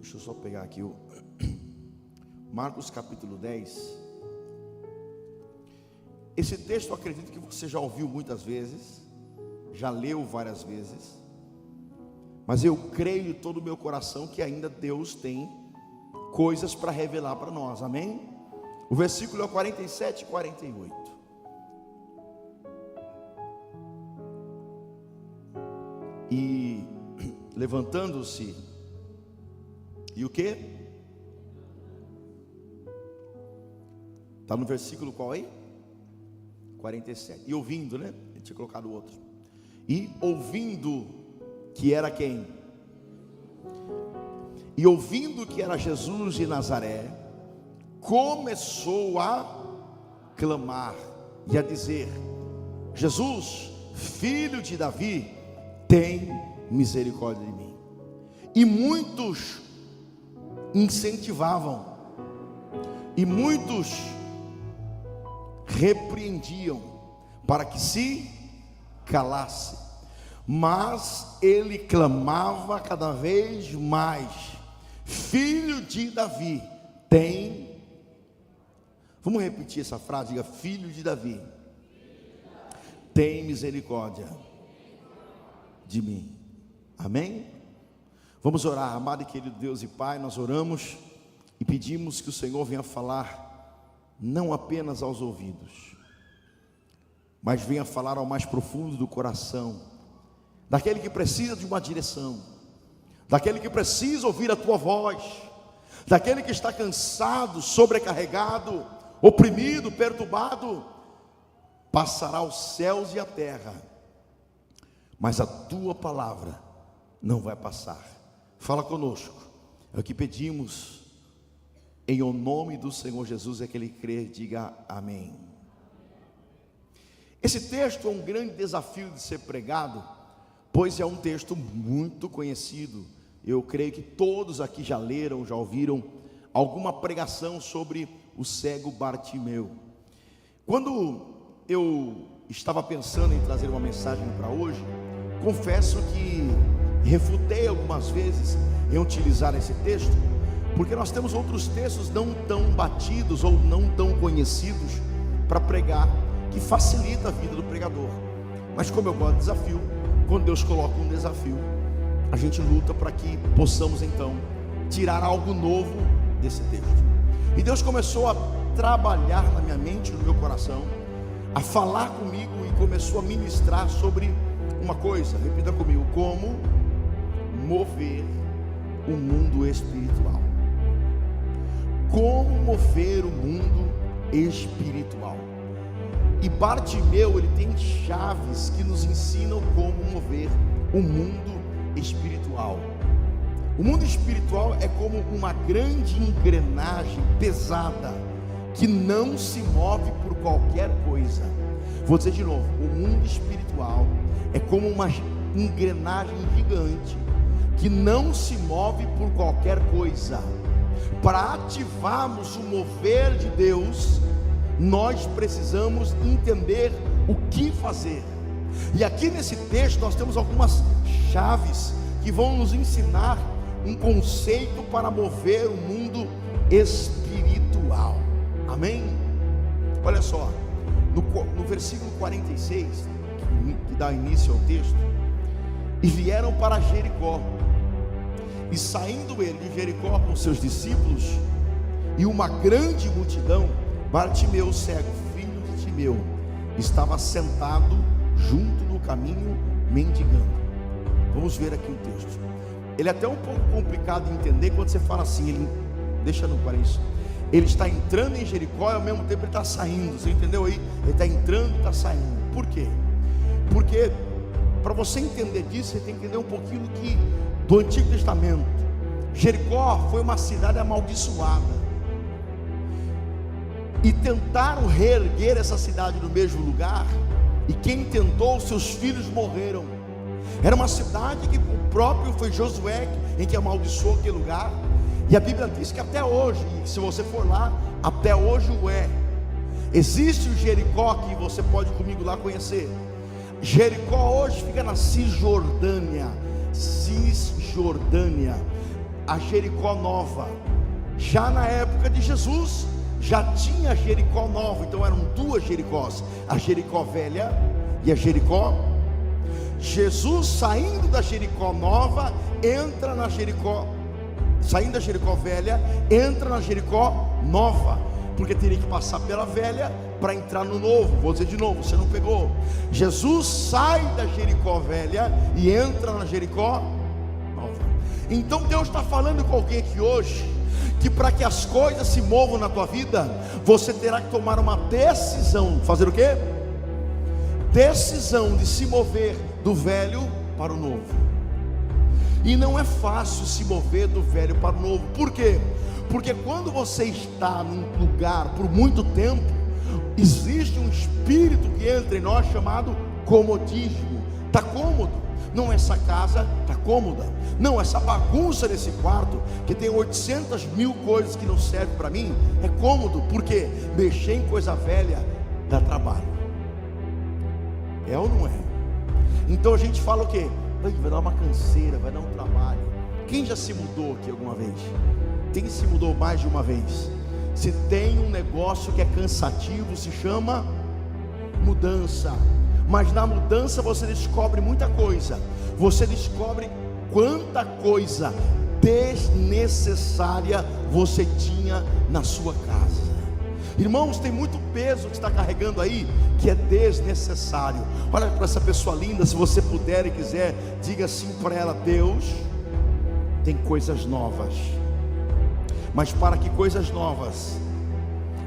Deixa eu só pegar aqui o Marcos capítulo 10. Esse texto eu acredito que você já ouviu muitas vezes, já leu várias vezes, mas eu creio de todo o meu coração que ainda Deus tem coisas para revelar para nós, amém? O versículo é 47 e 48. E levantando-se, e o que? Está no versículo qual aí? 47. E ouvindo, né? Ele tinha colocado o outro. E ouvindo que era quem? E ouvindo que era Jesus de Nazaré, começou a clamar e a dizer: Jesus, filho de Davi, tem misericórdia de mim. E muitos incentivavam, e muitos repreendiam para que se calasse, mas ele clamava cada vez mais: filho de Davi, tem. Vamos repetir essa frase, diga: filho de Davi, tem misericórdia de mim. Amém? Vamos orar. Amado e querido Deus e Pai, nós oramos e pedimos que o Senhor venha falar não apenas aos ouvidos, mas venha falar ao mais profundo do coração, daquele que precisa de uma direção, daquele que precisa ouvir a tua voz, daquele que está cansado, sobrecarregado, oprimido, perturbado. Passará os céus e a terra, mas a tua palavra não vai passar. Fala conosco, é o que pedimos, em o nome do Senhor Jesus. É que ele crê, diga amém. Esse texto é um grande desafio de ser pregado, pois é um texto muito conhecido. Eu creio que todos aqui já leram, já ouviram alguma pregação sobre o cego Bartimeu. Quando eu estava pensando em trazer uma mensagem para hoje, confesso que refutei algumas vezes em utilizar esse texto, porque nós temos outros textos não tão batidos ou não tão conhecidos para pregar, que facilita a vida do pregador. Mas como eu gosto de desafio, quando Deus coloca um desafio, a gente luta para que possamos então tirar algo novo desse texto. E Deus começou a trabalhar na minha mente, no meu coração, a falar comigo, e começou a ministrar sobre uma coisa. Repita comigo: como mover o mundo espiritual. Como mover o mundo espiritual. E Bartimeu, ele tem chaves que nos ensinam como mover o mundo espiritual. O mundo espiritual é como uma grande engrenagem pesada, que não se move por qualquer coisa. Vou dizer de novo: o mundo espiritual é como uma engrenagem gigante, que não se move por qualquer coisa. Para ativarmos o mover de Deus, nós precisamos entender o que fazer. E aqui nesse texto nós temos algumas chaves que vão nos ensinar um conceito para mover o mundo espiritual. Amém? Olha só, no versículo 46, que dá início ao texto: e vieram para Jericó, e saindo ele de Jericó com seus discípulos e uma grande multidão, Bartimeu, cego, filho de Timeu, estava sentado junto do caminho, mendigando. Vamos ver aqui o texto. Ele é até um pouco complicado de entender quando você fala assim, ele, deixa no para isso. Ele está entrando em Jericó e ao mesmo tempo ele está saindo. Você entendeu aí? Ele está entrando e está saindo. Por quê? Porque para você entender disso, você tem que entender um pouquinho do Antigo Testamento. Jericó foi uma cidade amaldiçoada, e tentaram reerguer essa cidade no mesmo lugar, e quem tentou, seus filhos morreram. Era uma cidade que o próprio foi Josué em que amaldiçoou aquele lugar. E a Bíblia diz que até hoje, se você for lá, até hoje o é. Existe o Jericó, que você pode comigo lá conhecer. Jericó hoje fica na Cisjordânia. a Jericó nova. Já na época de Jesus, já tinha Jericó nova. Então eram duas Jericós, a Jericó velha e a Jericó. Jesus, saindo da Jericó nova, entra na Jericó, saindo da Jericó velha, entra na Jericó nova, porque teria que passar pela velha para entrar no novo. Vou dizer de novo, você não pegou. Jesus sai da Jericó velha e entra na Jericó nova. Então Deus está falando com alguém aqui hoje, que para que as coisas se movam na tua vida, você terá que tomar uma decisão. Fazer o quê? Decisão de se mover do velho para o novo. E não é fácil se mover do velho para o novo. Por quê? Porque quando você está num lugar por muito tempo, existe um espírito que entra em nós chamado comodismo. Está cômodo. Não, essa casa está cômoda. Não, essa bagunça nesse quarto, que tem 800 mil coisas que não servem para mim, é cômodo. Porque mexer em coisa velha dá trabalho. É ou não é? Então a gente fala o quê? Vai dar uma canseira, vai dar um trabalho. Quem já se mudou aqui alguma vez? Quem se mudou mais de uma vez? Se tem um negócio que é cansativo, se chama mudança. Mas na mudança você descobre muita coisa. Você descobre quanta coisa desnecessária você tinha na sua casa. Irmãos, tem muito peso que está carregando aí, que é desnecessário. Olha para essa pessoa linda, se você puder e quiser, diga assim para ela: Deus tem coisas novas. Mas para que coisas novas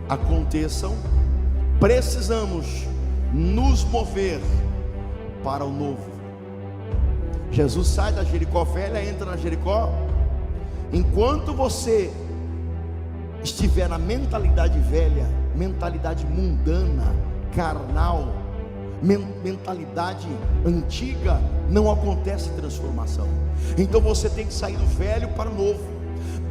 aconteçam, precisamos nos mover para o novo. Jesus sai da Jericó velha, entra na Jericó. Enquanto você estiver na mentalidade velha, mentalidade mundana, carnal, mentalidade antiga, não acontece transformação. Então você tem que sair do velho para o novo.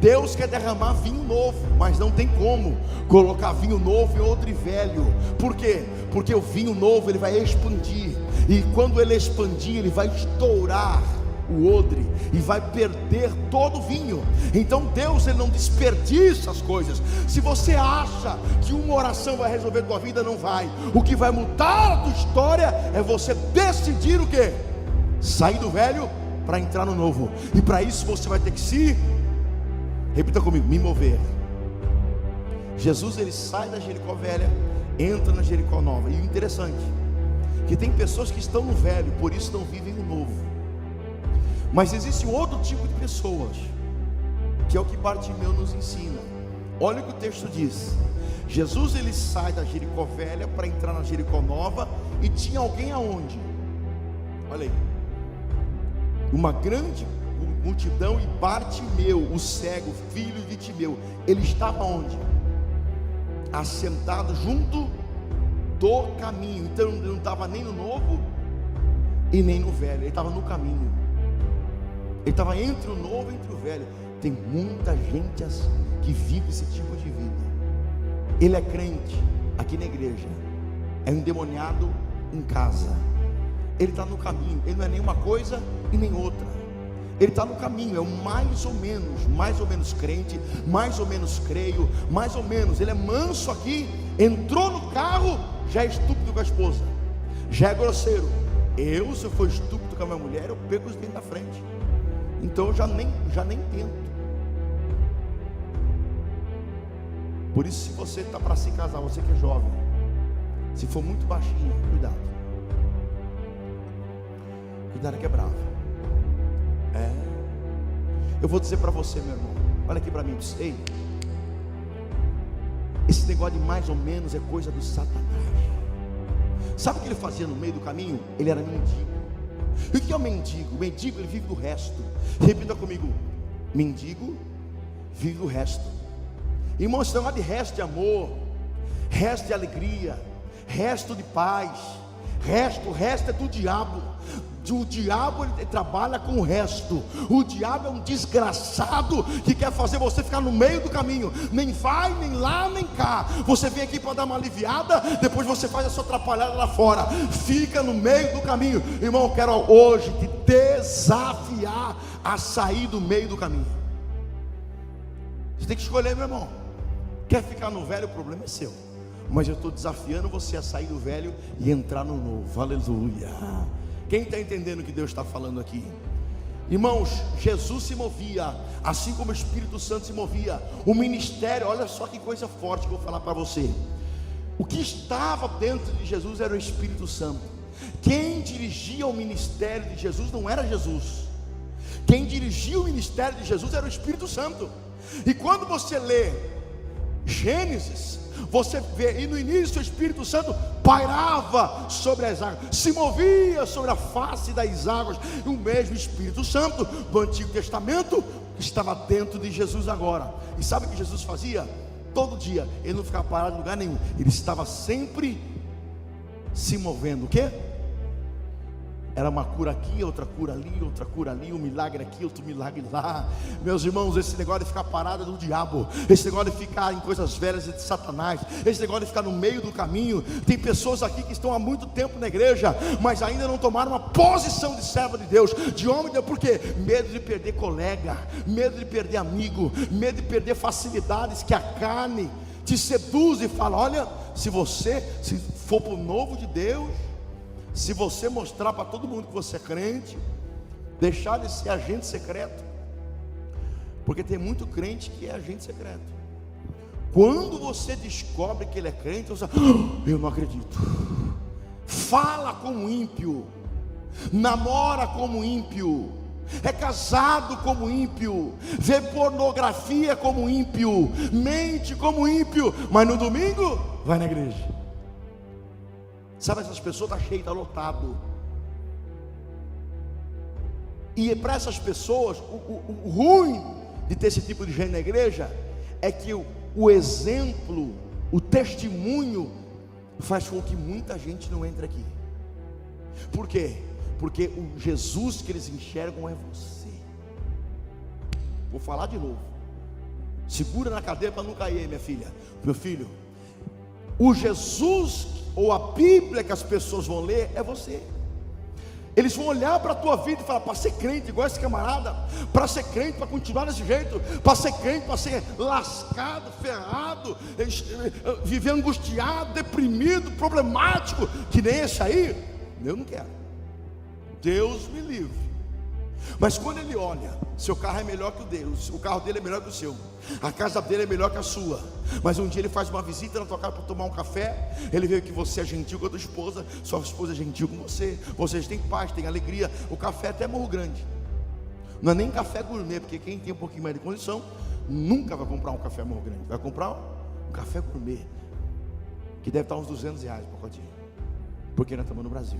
Deus quer derramar vinho novo, mas não tem como colocar vinho novo em outro velho. Por quê? Porque o vinho novo ele vai expandir, e quando ele expandir, ele vai estourar o odre e vai perder todo o vinho. Então Deus ele não desperdiça as coisas. Se você acha que uma oração vai resolver a tua vida, não vai. O que vai mudar a tua história é você decidir o quê? Sair do velho para entrar no novo. E para isso você vai ter que se, repita comigo, me mover. Jesus ele sai da Jericó velha, entra na Jericó nova. E o interessante que tem pessoas que estão no velho, por isso não vivem o novo. Mas existe um outro tipo de pessoas, que é o que Bartimeu nos ensina. Olha o que o texto diz. Jesus ele sai da Jericó velha para entrar na Jericó nova. E tinha alguém aonde? Olha aí, uma grande multidão, e Bartimeu, o cego, filho de Timeu, ele estava onde? Assentado junto do caminho. Então ele não estava nem no novo e nem no velho, ele estava no caminho. Ele estava entre o novo e entre o velho. Tem muita gente que vive esse tipo de vida. Ele é crente aqui na igreja, é endemoniado em casa. Ele está no caminho, ele não é nenhuma coisa e nem outra. Ele está no caminho, é o mais ou menos crente, mais ou menos creio, mais ou menos. Ele é manso aqui, entrou no carro, já é estúpido com a esposa, já é grosseiro. Se eu for estúpido com a minha mulher, eu pego os dentes da frente. Então eu já nem tento. Por isso, se você está para se casar, você que é jovem, se for muito baixinho, cuidado. Cuidado que é bravo. Eu vou dizer para você, meu irmão, olha aqui para mim, ei, esse negócio de mais ou menos é coisa do Satanás. Sabe o que ele fazia no meio do caminho? Ele era mendigo. E o que é o mendigo? O mendigo ele vive do resto. Repita comigo: mendigo vive do resto. Irmão, isso não é de resto de amor, resto de alegria, resto de paz. O resto é do diabo. O diabo ele trabalha com o resto. O diabo é um desgraçado que quer fazer você ficar no meio do caminho. Nem vai, nem lá, nem cá. Você vem aqui para dar uma aliviada, depois você faz a sua atrapalhada lá fora. Fica no meio do caminho. Irmão, eu quero hoje te desafiar a sair do meio do caminho. Você tem que escolher, meu irmão. Quer ficar no velho, o problema é seu. Mas eu estou desafiando você a sair do velho e entrar no novo. Aleluia. Quem está entendendo o que Deus está falando aqui? Irmãos, Jesus se movia, assim como o Espírito Santo se movia. O ministério, olha só que coisa forte que eu vou falar para você. O que estava dentro de Jesus era o Espírito Santo. Quem dirigia o ministério de Jesus não era Jesus. Quem dirigia o ministério de Jesus era o Espírito Santo. E quando você lê Gênesis, você vê, e no início o Espírito Santo pairava sobre as águas, se movia sobre a face das águas. E o mesmo Espírito Santo do Antigo Testamento estava dentro de Jesus agora. E sabe o que Jesus fazia? Todo dia, ele não ficava parado em lugar nenhum, ele estava sempre se movendo. O quê? Era uma cura aqui, outra cura ali, um milagre aqui, outro milagre lá. Meus irmãos, esse negócio de ficar parado é do diabo. Esse negócio de ficar em coisas velhas é de Satanás. Esse negócio de ficar no meio do caminho. Tem pessoas aqui que estão há muito tempo na igreja, mas ainda não tomaram uma posição de servo de Deus, de homem de Deus. Por quê? Medo de perder colega, medo de perder amigo, medo de perder facilidades que a carne te seduz e fala: olha, se você for para o novo de Deus, se você mostrar para todo mundo que você é crente, deixar de ser agente secreto, porque tem muito crente que é agente secreto. Quando você descobre que ele é crente, você fala: eu não acredito. Fala como ímpio, namora como ímpio, é casado como ímpio, vê pornografia como ímpio, mente como ímpio, mas no domingo vai na igreja. Sabe, essas pessoas estão cheias, está lotado. E para essas pessoas, o ruim de ter esse tipo de gente na igreja é que o exemplo, o testemunho faz com que muita gente não entre aqui. Por quê? Porque o Jesus que eles enxergam é você. Vou falar de novo. Segura na cadeira para não cair, minha filha. Meu filho, o Jesus ou a Bíblia que as pessoas vão ler é você. Eles vão olhar para a tua vida e falar: para ser crente igual esse camarada, para ser crente, para continuar desse jeito, para ser crente, para ser lascado, ferrado, viver angustiado, deprimido, problemático, que nem esse aí, eu não quero. Deus me livre. Mas quando ele olha, seu carro é melhor que o dele, o carro dele é melhor que o seu, a casa dele é melhor que a sua, mas um dia ele faz uma visita na tua casa para tomar um café, ele vê que você é gentil com a tua esposa, sua esposa é gentil com você, vocês têm paz, têm alegria. O café até é Morro Grande, não é nem café gourmet, porque quem tem um pouquinho mais de condição nunca vai comprar um café Morro Grande, vai comprar um café gourmet, que deve estar uns R$200 o pacotinho, porque nós estamos no Brasil.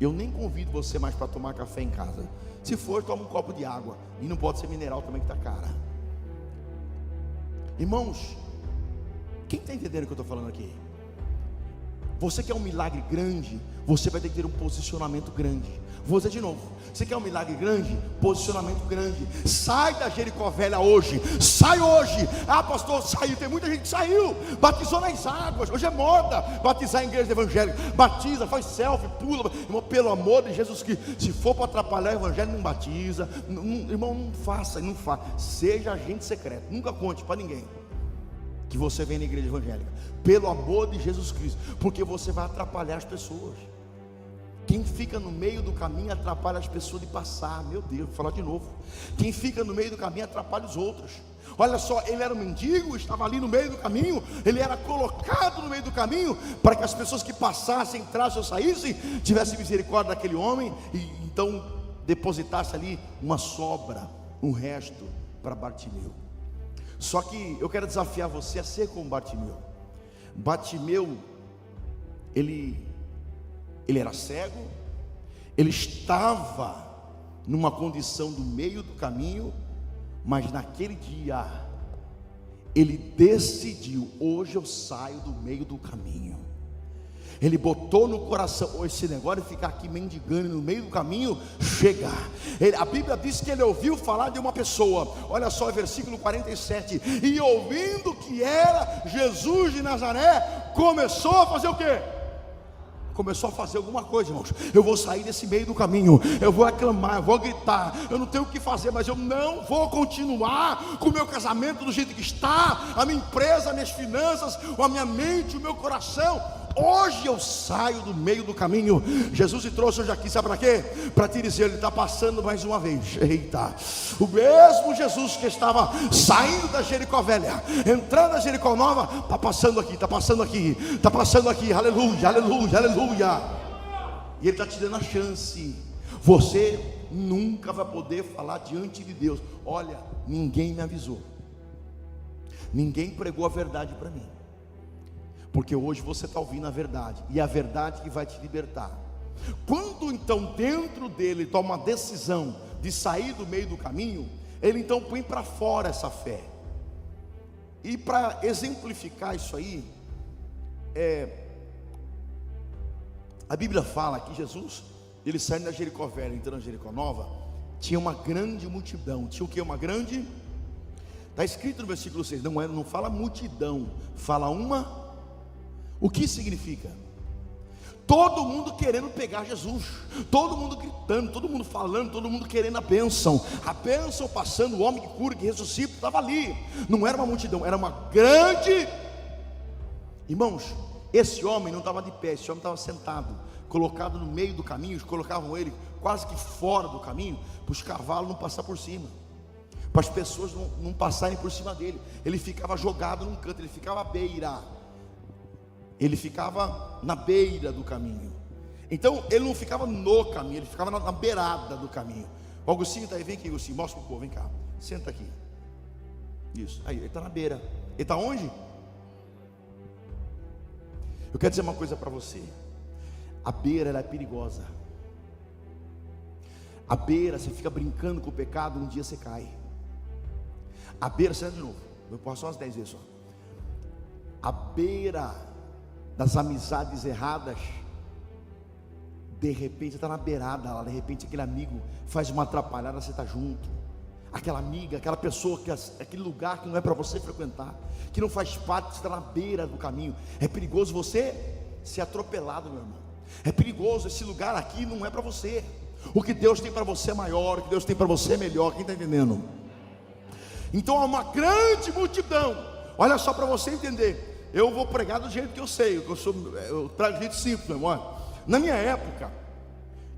Eu nem convido você mais para tomar café em casa. Se for, toma um copo de água. E não pode ser mineral também, que está cara. Irmãos, quem está entendendo o que eu estou falando aqui? Você quer um milagre grande, você vai ter que ter um posicionamento grande. Vou dizer de novo: você quer um milagre grande? Posicionamento grande. Sai da Jericó Velha hoje. Sai hoje. Ah, pastor, saiu. Tem muita gente que saiu, batizou nas águas. Hoje é moda batizar em igreja evangélica. Batiza, faz selfie, pula. Irmão, pelo amor de Jesus Cristo, se for para atrapalhar o evangelho, não batiza. Irmão, não faça. Seja agente secreto. Nunca conte para ninguém que você vem na igreja evangélica, pelo amor de Jesus Cristo, porque você vai atrapalhar as pessoas. Quem fica no meio do caminho atrapalha as pessoas de passar. Meu Deus, vou falar de novo. Quem fica no meio do caminho atrapalha os outros. Olha só, ele era um mendigo, estava ali no meio do caminho, ele era colocado no meio do caminho, para que as pessoas que passassem, entrassem ou saíssem, tivessem misericórdia daquele homem, e então depositasse ali uma sobra, um resto para Bartimeu. Só que eu quero desafiar você a ser como Bartimeu. Bartimeu, ele era cego, ele estava numa condição do meio do caminho, mas naquele dia ele decidiu: hoje eu saio do meio do caminho. Ele botou no coração: esse negócio de ficar aqui mendigando no meio do caminho, chega. A Bíblia diz que ele ouviu falar de uma pessoa. Olha só, versículo 47: e ouvindo que era Jesus de Nazaré, começou a fazer o quê? começou a fazer alguma coisa, irmãos. Eu vou sair desse meio do caminho, eu vou aclamar, eu vou gritar, eu não tenho o que fazer, mas eu não vou continuar com o meu casamento do jeito que está, a minha empresa, as minhas finanças, a minha mente, o meu coração. Hoje eu saio do meio do caminho. Jesus te trouxe hoje aqui, sabe para quê? Para te dizer, Ele está passando mais uma vez. Eita, o mesmo Jesus que estava saindo da Jericó velha, entrando na Jericó nova, está passando aqui, está passando aqui, está passando aqui, aleluia, aleluia, aleluia. E Ele está te dando a chance. Você nunca vai poder falar diante de Deus: olha, ninguém me avisou, ninguém pregou a verdade para mim. Porque hoje você está ouvindo a verdade, e é a verdade que vai te libertar. Quando então dentro dele toma uma decisão de sair do meio do caminho, ele então põe para fora essa fé. E para exemplificar isso aí, a Bíblia fala que Jesus, ele saindo da Jericó velha, entrando na Jericó nova, tinha uma grande multidão. Tinha o que? Uma grande, está escrito no versículo 6, não fala multidão, fala uma. O que significa? Todo mundo querendo pegar Jesus, todo mundo gritando, todo mundo falando, todo mundo querendo a bênção passando, o homem que cura, que ressuscita, estava ali. Não era uma multidão, era uma grande. Irmãos, esse homem não estava de pé, esse homem estava sentado, colocado no meio do caminho. Eles colocavam ele quase que fora do caminho, para os cavalos não passar por cima, para as pessoas não passarem por cima dele. Ele ficava jogado num canto, ele ficava à beira. Ele ficava na beira do caminho. Então ele não ficava no caminho, ele ficava na beirada do caminho. O Agostinho está aí, vem aqui, Agostinho, mostra para o povo, vem cá, senta aqui. Isso, aí, ele está na beira. Ele está onde? Eu quero dizer uma coisa para você: a beira, ela é perigosa. A beira, você fica brincando com o pecado, um dia você cai. A beira, senta de novo, vou pôr só umas 10 vezes só. A beira das amizades erradas, de repente você está na beirada lá, de repente aquele amigo faz uma atrapalhada, você está junto. Aquela amiga, aquela pessoa, aquele lugar que não é para você frequentar, que não faz parte, você está na beira do caminho. É perigoso você ser atropelado, meu irmão. É perigoso, esse lugar aqui não é para você. O que Deus tem para você é maior, o que Deus tem para você é melhor. Quem está entendendo? Então há uma grande multidão. Olha só, para você entender, eu vou pregar do jeito que eu sei, eu trago de jeito simples, meu irmão. Na minha época,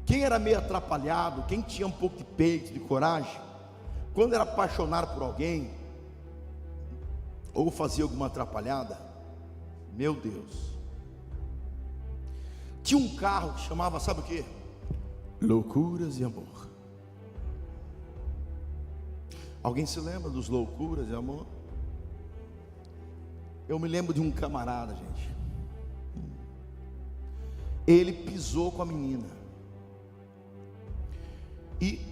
quem era meio atrapalhado, quem tinha um pouco de peito, de coragem, quando era apaixonado por alguém, ou fazia alguma atrapalhada, meu Deus, tinha um carro que chamava, sabe o que? Loucuras e Amor. Alguém se lembra dos Loucuras e Amor? Eu me lembro de um camarada, gente. Ele pisou com a menina, e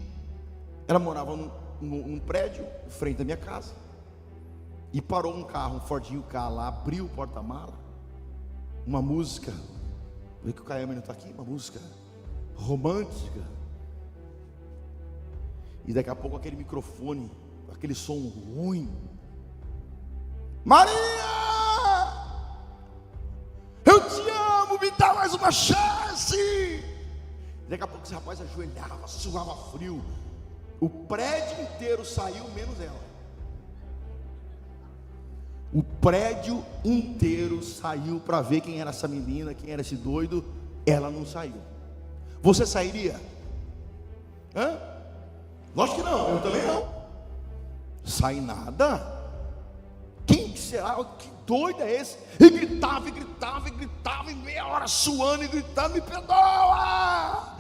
ela morava num prédio em frente da minha casa, e parou um carro, um Fordinho K lá, abriu o porta-mala, uma música, vê que o Caio não está aqui, uma música romântica, e daqui a pouco aquele microfone, aquele som ruim: Maria, eu te amo, me dá mais uma chance. Daqui a pouco esse rapaz ajoelhava, suava frio. O prédio inteiro saiu, menos ela. O prédio inteiro saiu para ver quem era essa menina, quem era esse doido. Ela não saiu. Você sairia? Hã? Lógico que não, eu também não. Sai nada. Quem será? Que doido é esse? E gritava, e gritava, e gritava, e meia hora suando e gritando: me perdoa!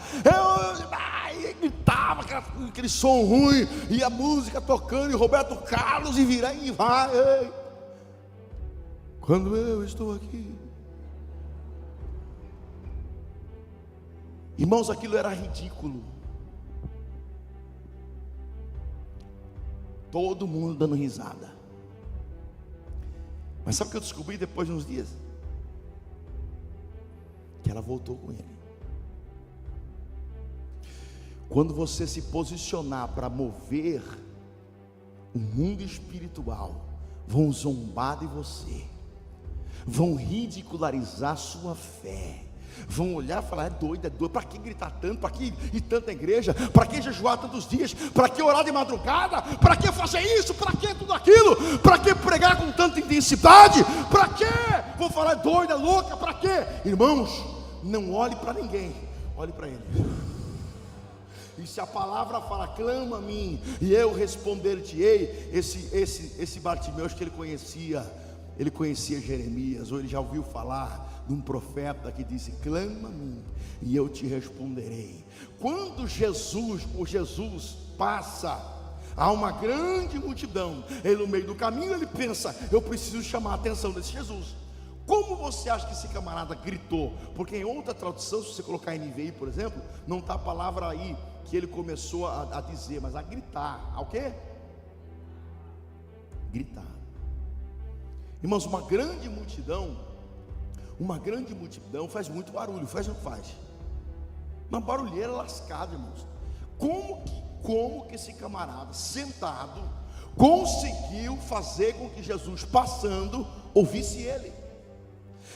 E gritava, aquele som ruim, e a música tocando, e Roberto Carlos, e virar e vai. Ei. Quando eu estou aqui, irmãos, aquilo era ridículo. Todo mundo dando risada. Mas sabe o que eu descobri depois de uns dias? Que ela voltou com ele. Quando você se posicionar para mover o mundo espiritual, vão zombar de você, vão ridicularizar sua fé, Vão olhar e falar: é doido, para que gritar tanto, para que ir tanta igreja, para que jejuar tantos dias, para que orar de madrugada, para que fazer isso, para que tudo aquilo, para que pregar com tanta intensidade, para que? Vão falar: é doida, é louca, para que? Irmãos, não olhe para ninguém, olhe para Ele. E se a palavra fala: clama a mim e eu responder-te-ei, esse Bartimeu, acho que ele conhecia Jeremias, ou ele já ouviu falar de um profeta que disse: clama a mim e eu te responderei. Quando Jesus passa, há uma grande multidão, ele no meio do caminho, ele pensa: eu preciso chamar a atenção desse Jesus. Como você acha que esse camarada gritou? Porque em outra tradução, se você colocar NVI, por exemplo, não está a palavra aí que ele começou a dizer, mas a gritar. Ao quê? Gritar. Irmãos, uma grande multidão faz muito barulho, faz ou não faz? Uma barulheira lascada, irmãos. Como que esse camarada sentado conseguiu fazer com que Jesus passando ouvisse ele?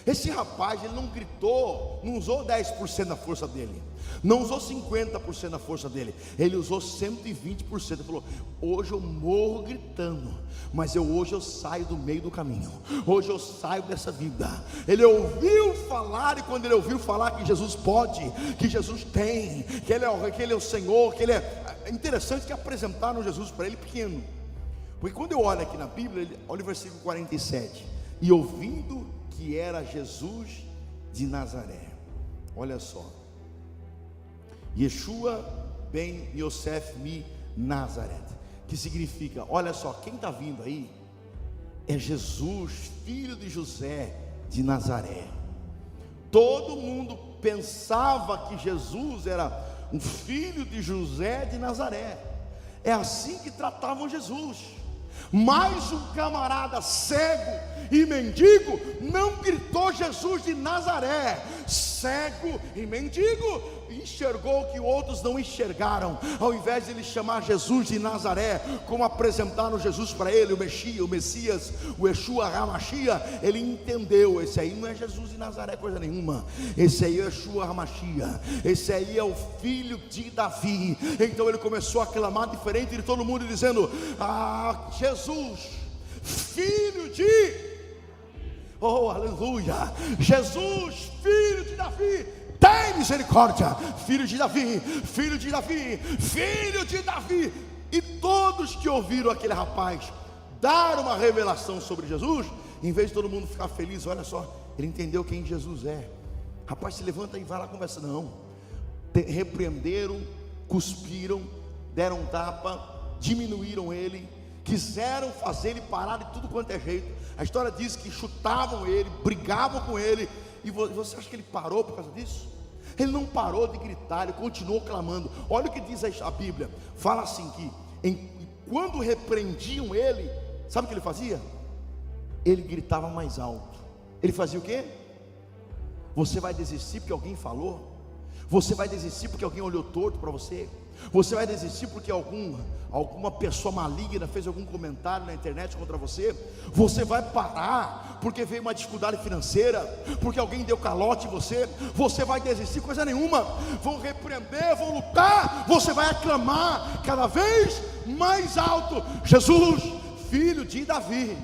Esse rapaz, ele não gritou, não usou 10% da força dele, não usou 50% da força dele, ele usou 120%. Ele falou: hoje eu morro gritando, mas hoje eu saio do meio do caminho, hoje eu saio dessa vida. Ele ouviu falar, e quando ele ouviu falar que Jesus pode, que Jesus tem, que ele é o Senhor, que ele é interessante que apresentaram Jesus para ele pequeno, porque quando eu olho aqui na Bíblia, olha o versículo 47, e ouvindo que era Jesus de Nazaré. Olha só, Yeshua ben Yosef mi Nazaret, que significa: olha só, quem está vindo aí é Jesus, filho de José de Nazaré. Todo mundo pensava que Jesus era um filho de José de Nazaré, é assim que tratavam Jesus. Mas um camarada cego e mendigo não gritou Jesus de Nazaré. Cego e mendigo enxergou o que outros não enxergaram. Ao invés de ele chamar Jesus de Nazaré, como apresentaram Jesus para ele, o Messias, o Yeshua HaMashiach, ele entendeu: esse aí não é Jesus de Nazaré coisa nenhuma, esse aí é Yeshua HaMashiach, esse aí é o filho de Davi. Então ele começou a clamar diferente de todo mundo, dizendo: ah, Jesus, filho de... oh, aleluia! Jesus, filho de Davi, tem misericórdia. Filho de Davi, filho de Davi, filho de Davi. E todos que ouviram aquele rapaz dar uma revelação sobre Jesus, em vez de todo mundo ficar feliz, olha só, ele entendeu quem Jesus é. Rapaz, se levanta e vai lá conversa. Não, repreenderam, cuspiram, deram tapa, diminuíram ele, quiseram fazer ele parar de tudo quanto é jeito. A história diz que chutavam ele, brigavam com ele. E você acha que ele parou por causa disso? Ele não parou de gritar, ele continuou clamando. Olha o que diz a Bíblia, fala assim que quando repreendiam ele, sabe o que ele fazia? Ele gritava mais alto. Ele fazia o quê? Você vai desistir porque alguém falou? Você vai desistir porque alguém olhou torto para você? Você vai desistir porque alguma pessoa maligna fez algum comentário na internet contra você? Você vai parar porque veio uma dificuldade financeira, porque alguém deu calote em você? Você vai desistir? Coisa nenhuma. Vão repreender, vão lutar, você vai aclamar cada vez mais alto: Jesus, filho de Davi.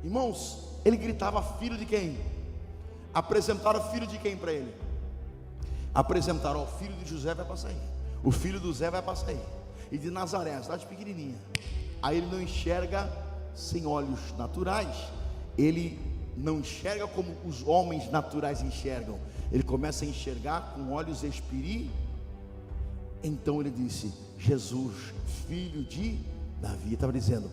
Irmãos, ele gritava: filho de quem? Apresentaram filho de quem para ele? Apresentaram: o filho de José vai passar aí, o filho do Zé vai passar aí, e de Nazaré, a cidade pequenininha. Aí ele não enxerga sem olhos naturais, ele não enxerga como os homens naturais enxergam, ele começa a enxergar com olhos espirituais. Então ele disse: Jesus, filho de Davi. Estava dizendo: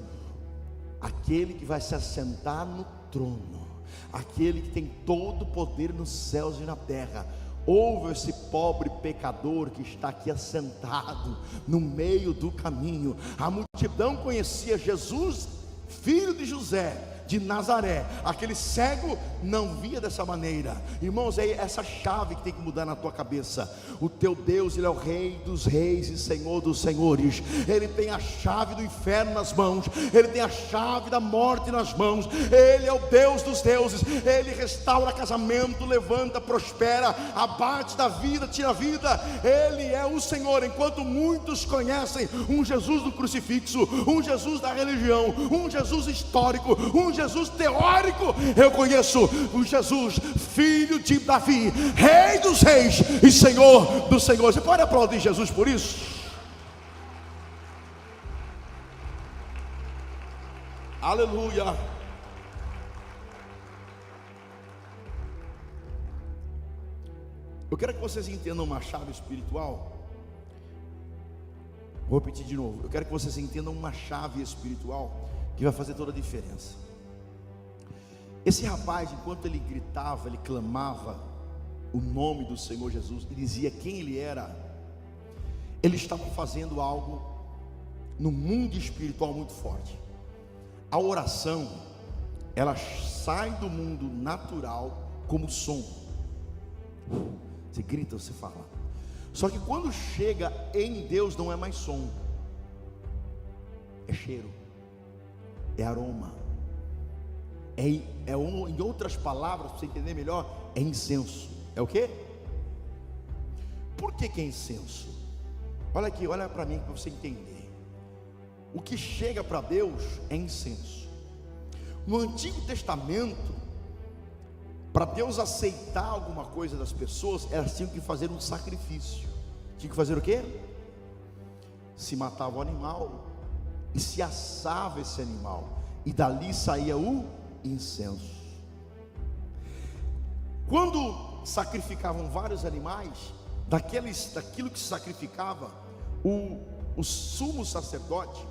aquele que vai se assentar no trono, aquele que tem todo o poder nos céus e na terra, ouve esse pobre pecador que está aqui assentado no meio do caminho. A multidão conhecia Jesus, filho de José de Nazaré. Aquele cego não via dessa maneira. Irmãos, é essa chave que tem que mudar na tua cabeça. O teu Deus, Ele é o Rei dos reis e Senhor dos senhores. Ele tem a chave do inferno nas mãos, Ele tem a chave da morte nas mãos. Ele é o Deus dos deuses. Ele restaura casamento, levanta, prospera, abate da vida, tira a vida. Ele é o Senhor. Enquanto muitos conhecem um Jesus do crucifixo, um Jesus da religião, um Jesus histórico, um Jesus teórico, eu conheço o Jesus, filho de Davi, Rei dos reis e Senhor dos senhores. Você pode aplaudir Jesus por isso? Aleluia. Eu quero que vocês entendam uma chave espiritual. Vou repetir de novo. Eu quero que vocês entendam uma chave espiritual que vai fazer toda a diferença. Esse rapaz, enquanto ele gritava, ele clamava o nome do Senhor Jesus, ele dizia quem ele era. Ele estava fazendo algo no mundo espiritual muito forte. A oração, ela sai do mundo natural como som. Você grita, você fala. Só que quando chega em Deus, não é mais som, é cheiro, é aroma, em outras palavras, para você entender melhor, é incenso. É o quê? Por que é incenso? Olha aqui, olha para mim para você entender. O que chega para Deus é incenso. No Antigo Testamento, para Deus aceitar alguma coisa das pessoas, elas tinham que fazer um sacrifício. Tinha que fazer o quê? Se matava o animal e se assava esse animal, e dali saía o incenso. Quando sacrificavam vários animais, daquilo que se sacrificava, o sumo sacerdote,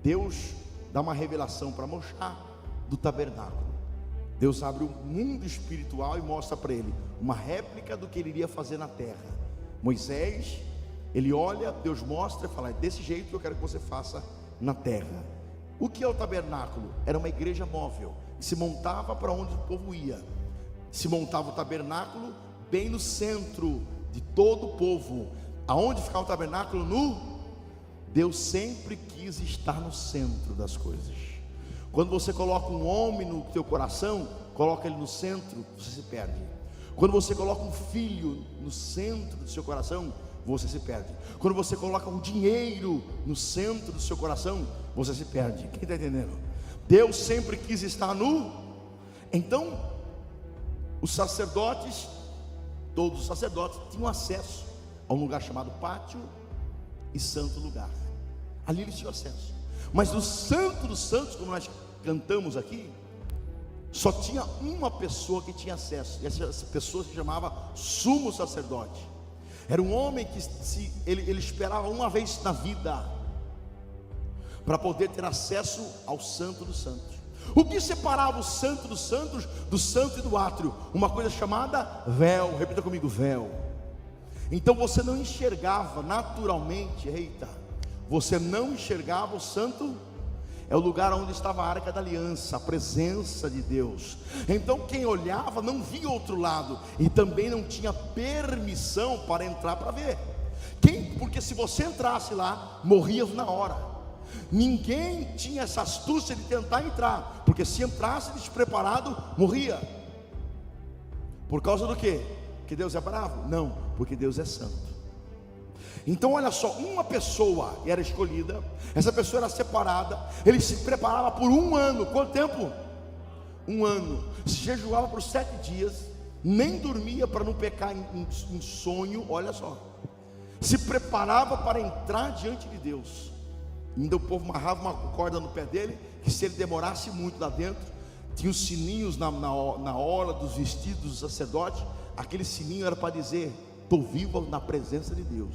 Deus dá uma revelação para Moshe do tabernáculo. Deus abre o mundo espiritual e mostra para ele uma réplica do que ele iria fazer na terra. Moisés, ele olha, Deus mostra e fala: é desse jeito que eu quero que você faça na terra. O que é o tabernáculo? Era uma igreja móvel, que se montava para onde o povo ia. Se montava o tabernáculo bem no centro de todo o povo. Aonde ficava o tabernáculo? Deus sempre quis estar no centro das coisas. Quando você coloca um homem no teu coração, coloca ele no centro, você se perde. Quando você coloca um filho no centro do seu coração, você se perde. Quando você coloca um dinheiro no centro do seu coração, você se perde. Quem está entendendo? Deus sempre quis estar Então, os sacerdotes, todos os sacerdotes tinham acesso a um lugar chamado pátio e santo lugar. Ali eles tinham acesso. Mas no santo dos santos, como nós cantamos aqui, só tinha uma pessoa que tinha acesso, e essa pessoa se chamava sumo sacerdote. Era um homem que ele esperava uma vez na vida para poder ter acesso ao santo dos santos. O que separava o santo dos santos do santo e do átrio? Uma coisa chamada véu. Repita comigo: véu. Então você não enxergava naturalmente, você não enxergava o santo. É o lugar onde estava a arca da aliança, a presença de Deus. Então quem olhava não via outro lado, e também não tinha permissão para entrar para ver. Porque se você entrasse lá, morria na hora. Ninguém tinha essa astúcia de tentar entrar, porque se entrasse despreparado, morria. Por causa do quê? Que Deus é bravo? Não, porque Deus é santo. Então olha só, uma pessoa era escolhida, essa pessoa era separada, ele se preparava por 1 ano. Quanto tempo? 1 ano. Se jejuava por 7 dias, nem dormia para não pecar em sonho. Olha só, se preparava para entrar diante de Deus. Ainda o povo amarrava uma corda no pé dele, que se ele demorasse muito lá dentro, tinha os sininhos na hora dos vestidos do sacerdote. Aquele sininho era para dizer: estou vivo na presença de Deus.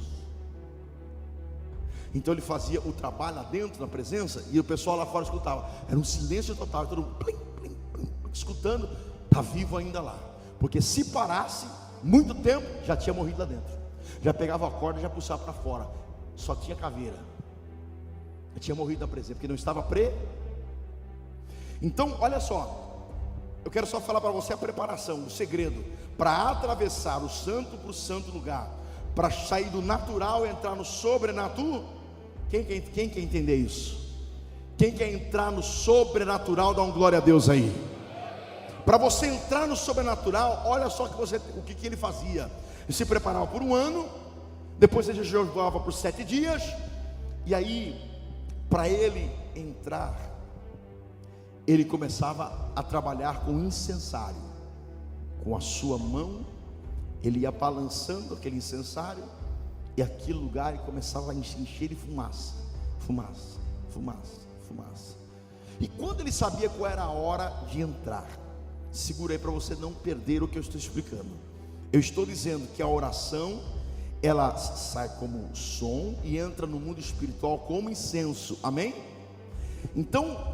Então ele fazia o trabalho lá dentro na presença, e o pessoal lá fora escutava. Era um silêncio total, todo mundo plim, plim, plim, escutando. Está vivo ainda lá, porque se parasse muito tempo, já tinha morrido lá dentro. Já pegava a corda e já puxava para fora. Só tinha caveira. Já tinha morrido na presença, porque não estava Então, olha só, eu quero só falar para você a preparação, o segredo para atravessar o santo para o santo lugar, para sair do natural e entrar no sobrenatural. Quem quer entender isso? Quem quer entrar no sobrenatural, dá um glória a Deus aí. Para você entrar no sobrenatural, olha só o que ele fazia. Ele se preparava por um ano, depois ele jejuava por 7 dias, e aí, para ele entrar, ele começava a trabalhar com incensário. Com a sua mão, ele ia balançando aquele incensário, e aquele lugar começava a encher de fumaça, fumaça, fumaça, fumaça. E quando ele sabia qual era a hora de entrar, segura aí para você não perder o que eu estou explicando. Eu estou dizendo que a oração, ela sai como som e entra no mundo espiritual como incenso, amém? Então,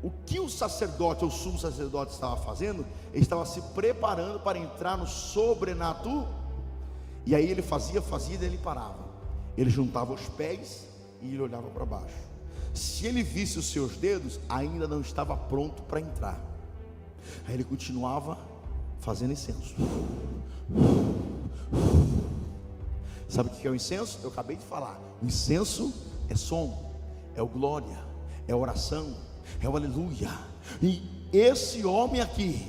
o que o sacerdote, ou o sumo sacerdote estava fazendo? Ele estava se preparando para entrar no sobrenatural. E aí ele fazia, e ele parava. Ele juntava os pés e ele olhava para baixo. Se ele visse os seus dedos, ainda não estava pronto para entrar. Aí ele continuava fazendo incenso. Sabe o que é o incenso? Eu acabei de falar. O incenso é som, é o glória, é oração, é o aleluia. E esse homem aqui,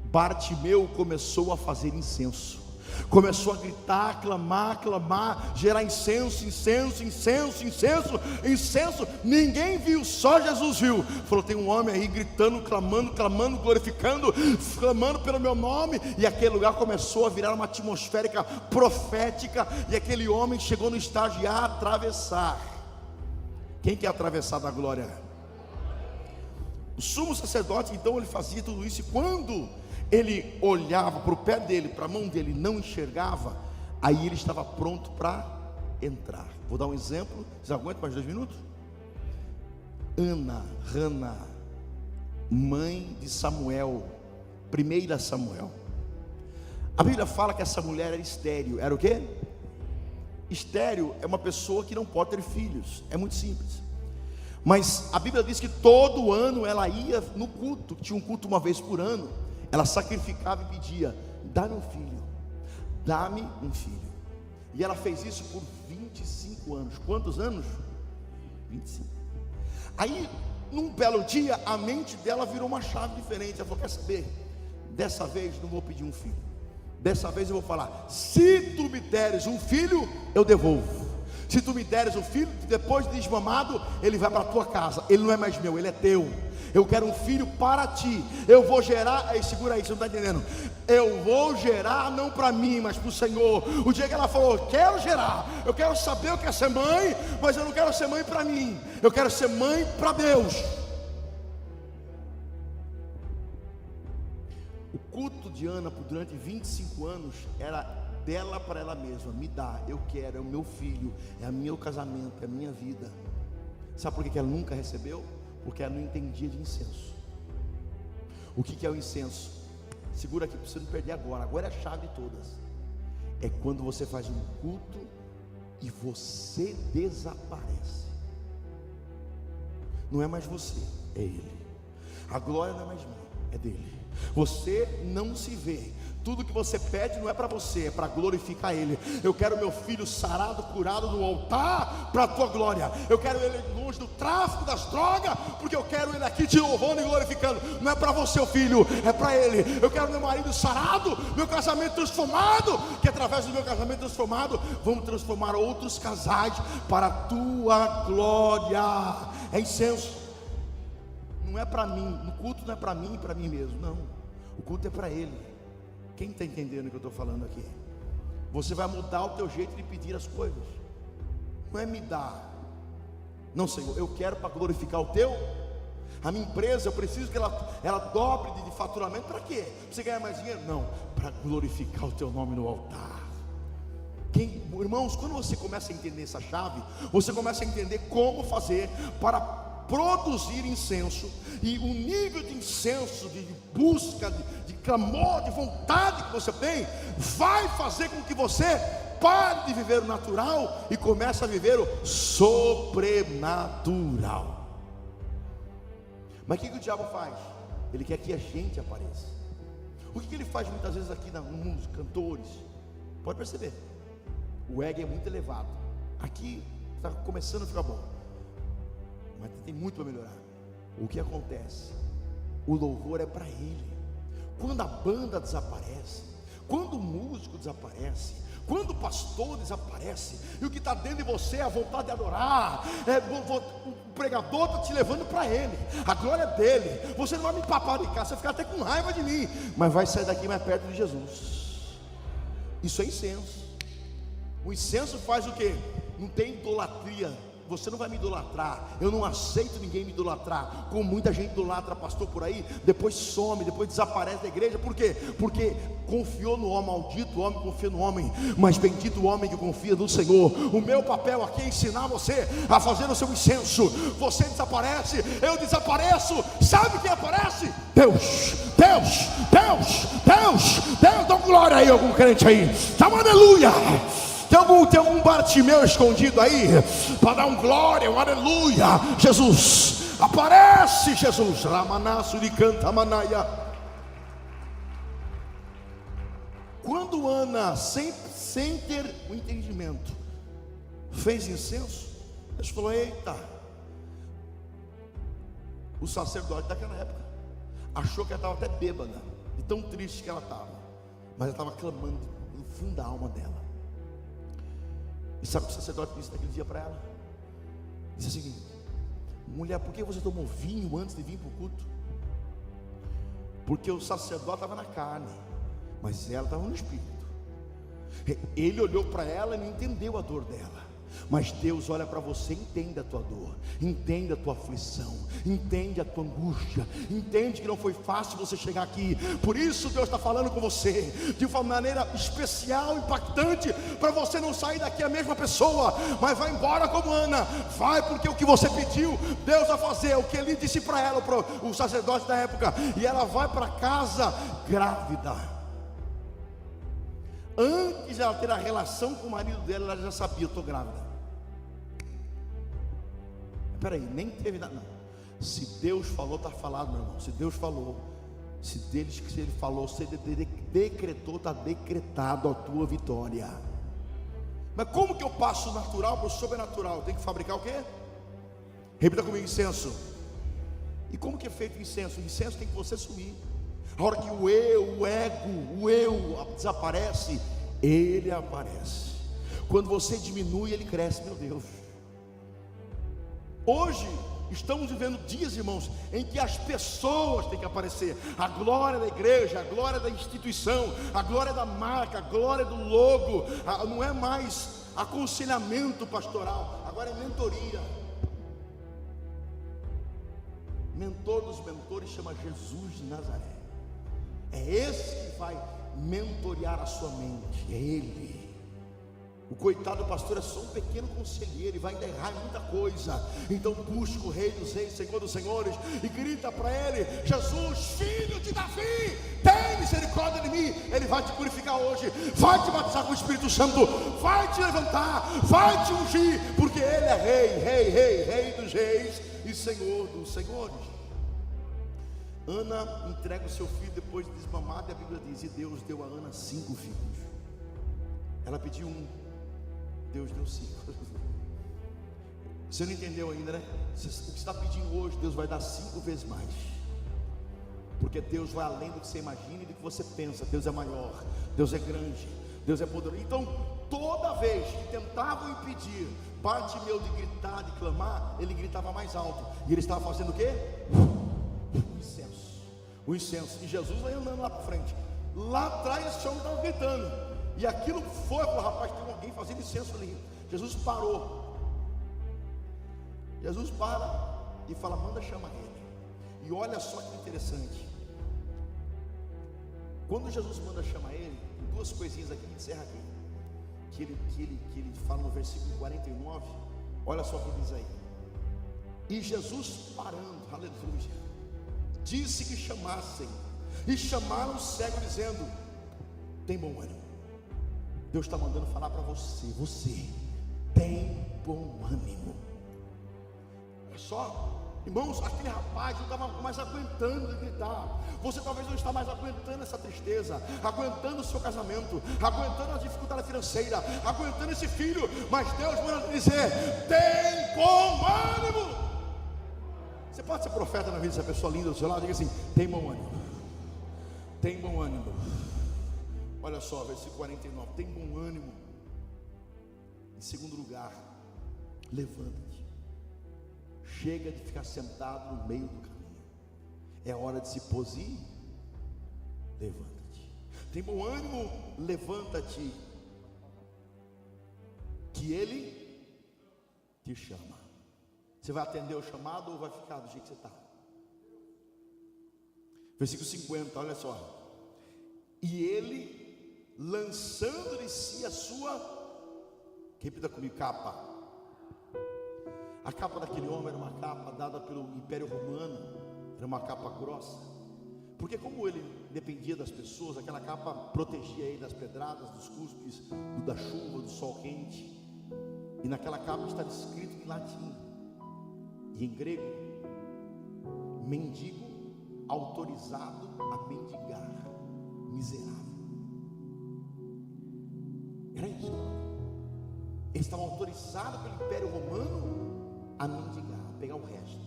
Bartimeu, começou a fazer incenso. Começou a gritar, clamar, gerar incenso. Ninguém viu, só Jesus viu. Falou: tem um homem aí gritando, clamando, glorificando, clamando pelo meu nome. E aquele lugar começou a virar uma atmosférica profética. E aquele homem chegou no estágio de atravessar. Quem quer atravessar da glória? O sumo sacerdote, então, ele fazia tudo isso. E quando ele olhava para o pé dele, para a mão dele, não enxergava, aí ele estava pronto para entrar. Vou dar um exemplo. Vocês aguentam mais 2 minutos? Hannah, mãe de Samuel, primeira Samuel. A Bíblia fala que essa mulher era estéril. Era o quê? Estéril é uma pessoa que não pode ter filhos. É muito simples. Mas a Bíblia diz que todo ano ela ia no culto. Tinha um culto uma vez por ano. Ela sacrificava e pedia: dá-me um filho, dá-me um filho. E ela fez isso por 25 anos. Quantos anos? 25. Aí, num belo dia, a mente dela virou uma chave diferente. Ela falou: quer saber? Dessa vez não vou pedir um filho. Dessa vez eu vou falar: se tu me deres um filho, eu devolvo. Se tu me deres um filho, depois de desmamado, ele vai para a tua casa. Ele não é mais meu, ele é teu. Eu quero um filho para ti. Eu vou gerar, aí segura aí, você não está entendendo. Eu vou gerar não para mim, mas para o Senhor. O dia que ela falou: eu quero gerar, eu quero saber o que é ser mãe, mas eu não quero ser mãe para mim, eu quero ser mãe para Deus. O culto de Ana durante 25 anos era dela para ela mesma. Me dá, eu quero, é o meu filho, é o meu casamento, é a minha vida. Sabe por que ela nunca recebeu? Porque ela não entendia de incenso. O que é o incenso? Segura aqui para você não perder agora. Agora é a chave de todas. É quando você faz um culto e você desaparece. Não é mais você, é Ele. A glória não é mais minha, é dele. Você não se vê. Tudo que você pede não é para você, é para glorificar Ele. Eu quero meu filho sarado, curado no altar, para a tua glória. Eu quero ele longe do tráfico, das drogas, porque eu quero ele aqui te louvando e glorificando. Não é para você, o filho, é para Ele. Eu quero meu marido sarado, meu casamento transformado, que através do meu casamento transformado, vamos transformar outros casais para a tua glória. É incenso. Não é para mim, no culto não é para mim e para mim mesmo, não. O culto é para Ele. Quem está entendendo o que eu estou falando aqui? Você vai mudar o teu jeito de pedir as coisas. Não é me dar. Não, Senhor, eu quero para glorificar o teu. A minha empresa, eu preciso que ela dobre de faturamento. Para quê? Para você ganhar mais dinheiro? Não, para glorificar o teu nome no altar. Irmãos, quando você começa a entender essa chave, você começa a entender como fazer para produzir incenso. E o nível de incenso, de busca, de clamor, de vontade que você tem, vai fazer com que você pare de viver o natural e comece a viver o sobrenatural. Mas o que o diabo faz? Ele quer que a gente apareça. O que ele faz muitas vezes aqui no mundo, cantores? Pode perceber, o ego é muito elevado. Aqui está começando a ficar bom, mas tem muito para melhorar. O que acontece? O louvor é para ele. Quando a banda desaparece, quando o músico desaparece, quando o pastor desaparece, e o que está dentro de você é a vontade de adorar, o pregador está te levando para ele, a glória é dele. Você não vai me paparicar, você vai ficar até com raiva de mim, mas vai sair daqui mais perto de Jesus. Isso é incenso. O incenso faz o quê? Não tem idolatria. Você não vai me idolatrar. Eu não aceito ninguém me idolatrar. Como muita gente idolatra pastor por aí, depois some, depois desaparece da igreja. Por quê? Porque confiou no homem. Maldito o homem confia no homem, mas bendito o homem que confia no Senhor. O meu papel aqui é ensinar você a fazer o seu incenso. Você desaparece, eu desapareço. Sabe quem aparece? Deus, Deus, Deus, Deus, Deus. Dá glória aí, algum crente aí. Dá uma aleluia. Tem algum Bartimeu escondido aí, para dar um glória, um aleluia. Jesus, aparece Jesus. Ramanaço de canta manaia. Quando Ana, sem ter o entendimento, fez incenso, Deus falou: eita. O sacerdote daquela época achou que ela estava até bêbada, de tão triste que ela estava, mas ela estava clamando no fundo da alma dela. E sabe o que o sacerdote disse naquele dia para ela? Disse o seguinte: mulher, por que você tomou vinho antes de vir para o culto? Porque o sacerdote estava na carne, mas ela estava no espírito. Ele olhou para ela e não entendeu a dor dela. Mas Deus olha para você, entende a tua dor, entende a tua aflição, entende a tua angústia, entende que não foi fácil você chegar aqui. Por isso Deus está falando com você de uma maneira especial, impactante, para você não sair daqui a mesma pessoa, mas vai embora como Ana. Vai, porque o que você pediu, Deus vai fazer. O que ele disse para ela, o sacerdote da época. E ela vai para casa grávida. Antes de ela ter a relação com o marido dela, ela já sabia: eu estou grávida. Peraí, nem teve nada. Não. Se Deus falou, está falado, meu irmão. Se Deus falou, se ele falou, se ele decretou, está decretado a tua vitória. Mas como que eu passo do natural para o sobrenatural? Tem que fabricar o quê? Repita comigo: incenso. E como que é feito o incenso? O incenso tem que você sumir. A hora que o eu, o ego, o eu desaparece, ele aparece. Quando você diminui, ele cresce. Meu Deus. Hoje estamos vivendo dias, irmãos, em que as pessoas têm que aparecer. A glória da igreja, a glória da instituição, a glória da marca, a glória do logo. Não é mais aconselhamento pastoral, agora é mentoria. Mentor dos mentores chama Jesus de Nazaré. É esse que vai mentorear a sua mente, é ele. O coitado do pastor é só um pequeno conselheiro, ele vai errar em muita coisa. Então busca o Rei dos Reis, Senhor dos Senhores, e grita para ele: Jesus, filho de Davi, tem misericórdia de mim. Ele vai te purificar hoje, vai te batizar com o Espírito Santo, vai te levantar, vai te ungir, porque ele é Rei dos Reis e Senhor dos Senhores. Ana entrega o seu filho depois de desmamada, e a Bíblia diz: e Deus deu a Ana 5 filhos. Ela pediu 1, Deus deu 5. Você não entendeu ainda, né? O que você está pedindo hoje, Deus vai dar 5 vezes mais. Porque Deus vai além do que você imagina e do que você pensa. Deus é maior, Deus é grande, Deus é poderoso. Então, toda vez que tentavam impedir Bartimeu de gritar, de clamar, ele gritava mais alto. E ele estava fazendo o quê? O incenso. E Jesus vai andando lá para frente. Lá atrás esse homem estava gritando. E aquilo foi para o rapaz: tem alguém fazendo incenso ali. Jesus parou. Jesus para e fala: manda chamar ele. E olha só que interessante. Quando Jesus manda chamar ele, tem 2 coisinhas aqui que encerra aqui. Que ele fala no versículo 49. Olha só o que diz aí. E Jesus parando, aleluia, disse que chamassem. E chamaram o cego, dizendo: tem bom ânimo. Deus está mandando falar para você: você tem bom ânimo. Olha só, Irmãos, aquele rapaz não estava mais aguentando de gritar. Você talvez não está mais aguentando essa tristeza, aguentando o seu casamento, aguentando a dificuldade financeira, aguentando esse filho, mas Deus manda dizer: tem bom ânimo. Você pode ser profeta na vida dessa pessoa linda do seu lado? Diga assim: tem bom ânimo, tem bom ânimo. Olha só, versículo 49, tem bom ânimo. Em segundo lugar, levanta-te. Chega de ficar sentado no meio do caminho. É hora de se posicionar. Levanta-te. Tem bom ânimo, levanta-te, que Ele te chama. Você vai atender o chamado ou vai ficar do jeito que você está? Versículo 50, olha só. E Ele, lançando de si a sua, repita comigo, capa. A capa daquele homem era uma capa dada pelo Império Romano, era uma capa grossa, porque como ele dependia das pessoas, aquela capa protegia ele das pedradas, dos cuspes, da chuva, do sol quente. E naquela capa está escrito em latim e em grego: mendigo autorizado a mendigar, miserável. Era isso. Eles estavam autorizados pelo Império Romano a mendigar, a pegar o resto.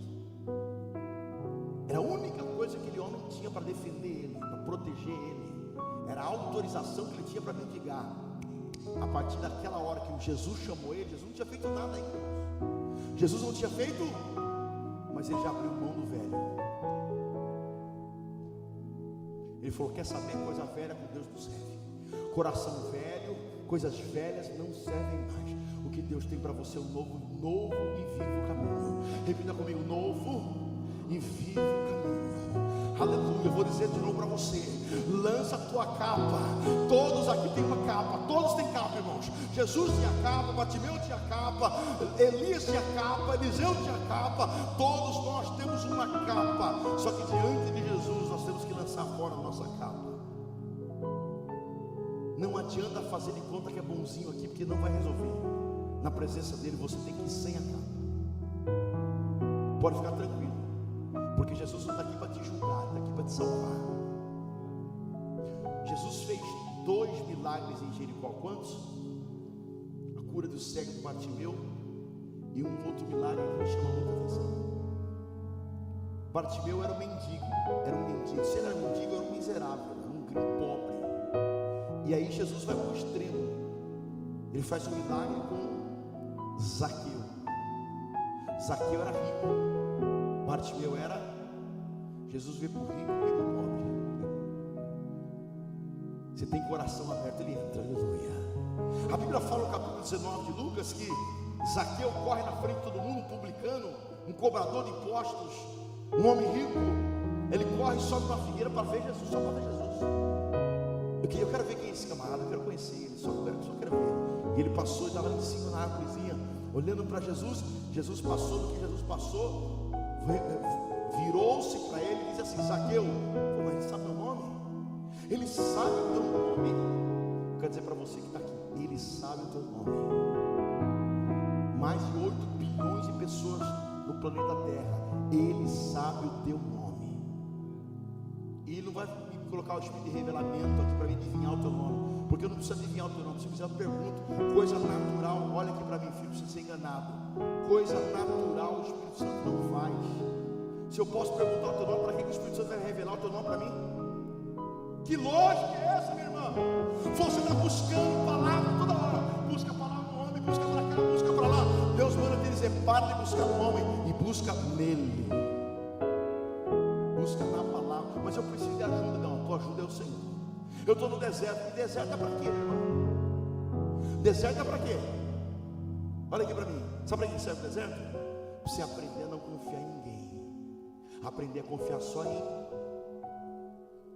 Era a única coisa que aquele homem tinha para defender ele, para proteger ele. Era a autorização que ele tinha para mendigar. A partir daquela hora que Jesus chamou ele, Jesus não tinha feito nada ainda. Jesus não tinha feito, mas ele já abriu mão do velho. Ele falou: quer saber, coisa velha com Deus não serve. Coração velho, coisas velhas não servem mais. O que Deus tem para você é um novo e vivo caminho. Repita comigo: novo e vivo caminho. Aleluia. Eu vou dizer de novo para você: lança a tua capa. Todos aqui têm uma capa, todos têm capa, irmãos. Jesus tinha capa, Bartimeu tinha capa, Elias tinha capa, Eliseu tinha capa. Todos nós temos uma capa. Só que diante de Jesus nós temos que lançar fora a nossa capa. Não adianta fazer de conta que é bonzinho aqui, porque não vai resolver. Na presença dele você tem que ir sem a capa. Pode ficar tranquilo, porque Jesus não está aqui para te julgar, Ele está aqui para te salvar. Jesus fez 2 milagres em Jericó. Quantos? A cura do cego de Bartimeu e um outro milagre que me chama muita atenção. Bartimeu era um mendigo. Se ele era mendigo, era um miserável, era um pobre. E aí Jesus vai para o extremo. Ele faz um milagre com Zaqueu. Zaqueu era rico, Bartimeu era. Jesus veio para o rico e para o pobre. Você tem coração aberto, ele entra. Aleluia. A Bíblia fala no capítulo 19 de Lucas que Zaqueu corre na frente de todo mundo, um publicano, um cobrador de impostos, um homem rico. Ele corre e sobe uma figueira para ver Jesus, só para ver Jesus. Eu quero ver quem é esse camarada, eu quero conhecer ele, só quero ver. E ele passou, estava lá em cima na árvorezinha, olhando para Jesus. Jesus passou, do que Jesus passou, virou-se para ele e disse assim: Zaqueu, mas ele sabe meu nome? Ele sabe o teu nome. Eu quero dizer para você que está aqui, ele sabe o teu nome. Mais de 8 bilhões de pessoas no planeta Terra, ele sabe o teu nome. E ele não vai colocar o espírito de revelamento aqui para mim adivinhar o teu nome, porque eu não preciso adivinhar o teu nome. Se quiser eu pergunto, coisa natural, olha aqui para mim, filho, para você ser enganado. Coisa natural o Espírito Santo não faz. Se eu posso perguntar o teu nome, para que o Espírito Santo vai revelar o teu nome para mim? Que lógica é essa, minha irmã? Você está buscando palavra toda hora, busca a palavra no homem, busca para cá, busca para lá. Deus manda te dizer: para de buscar no homem e busca nele. Busca na palavra. Mas eu preciso de ajuda. Não, a tua ajuda é o Senhor. Eu estou no deserto. E deserto é para quê, irmão? Deserto é para quê? Olha aqui para mim. Sabe para que serve o deserto? Para você aprender a não confiar em ninguém, aprender a confiar só em.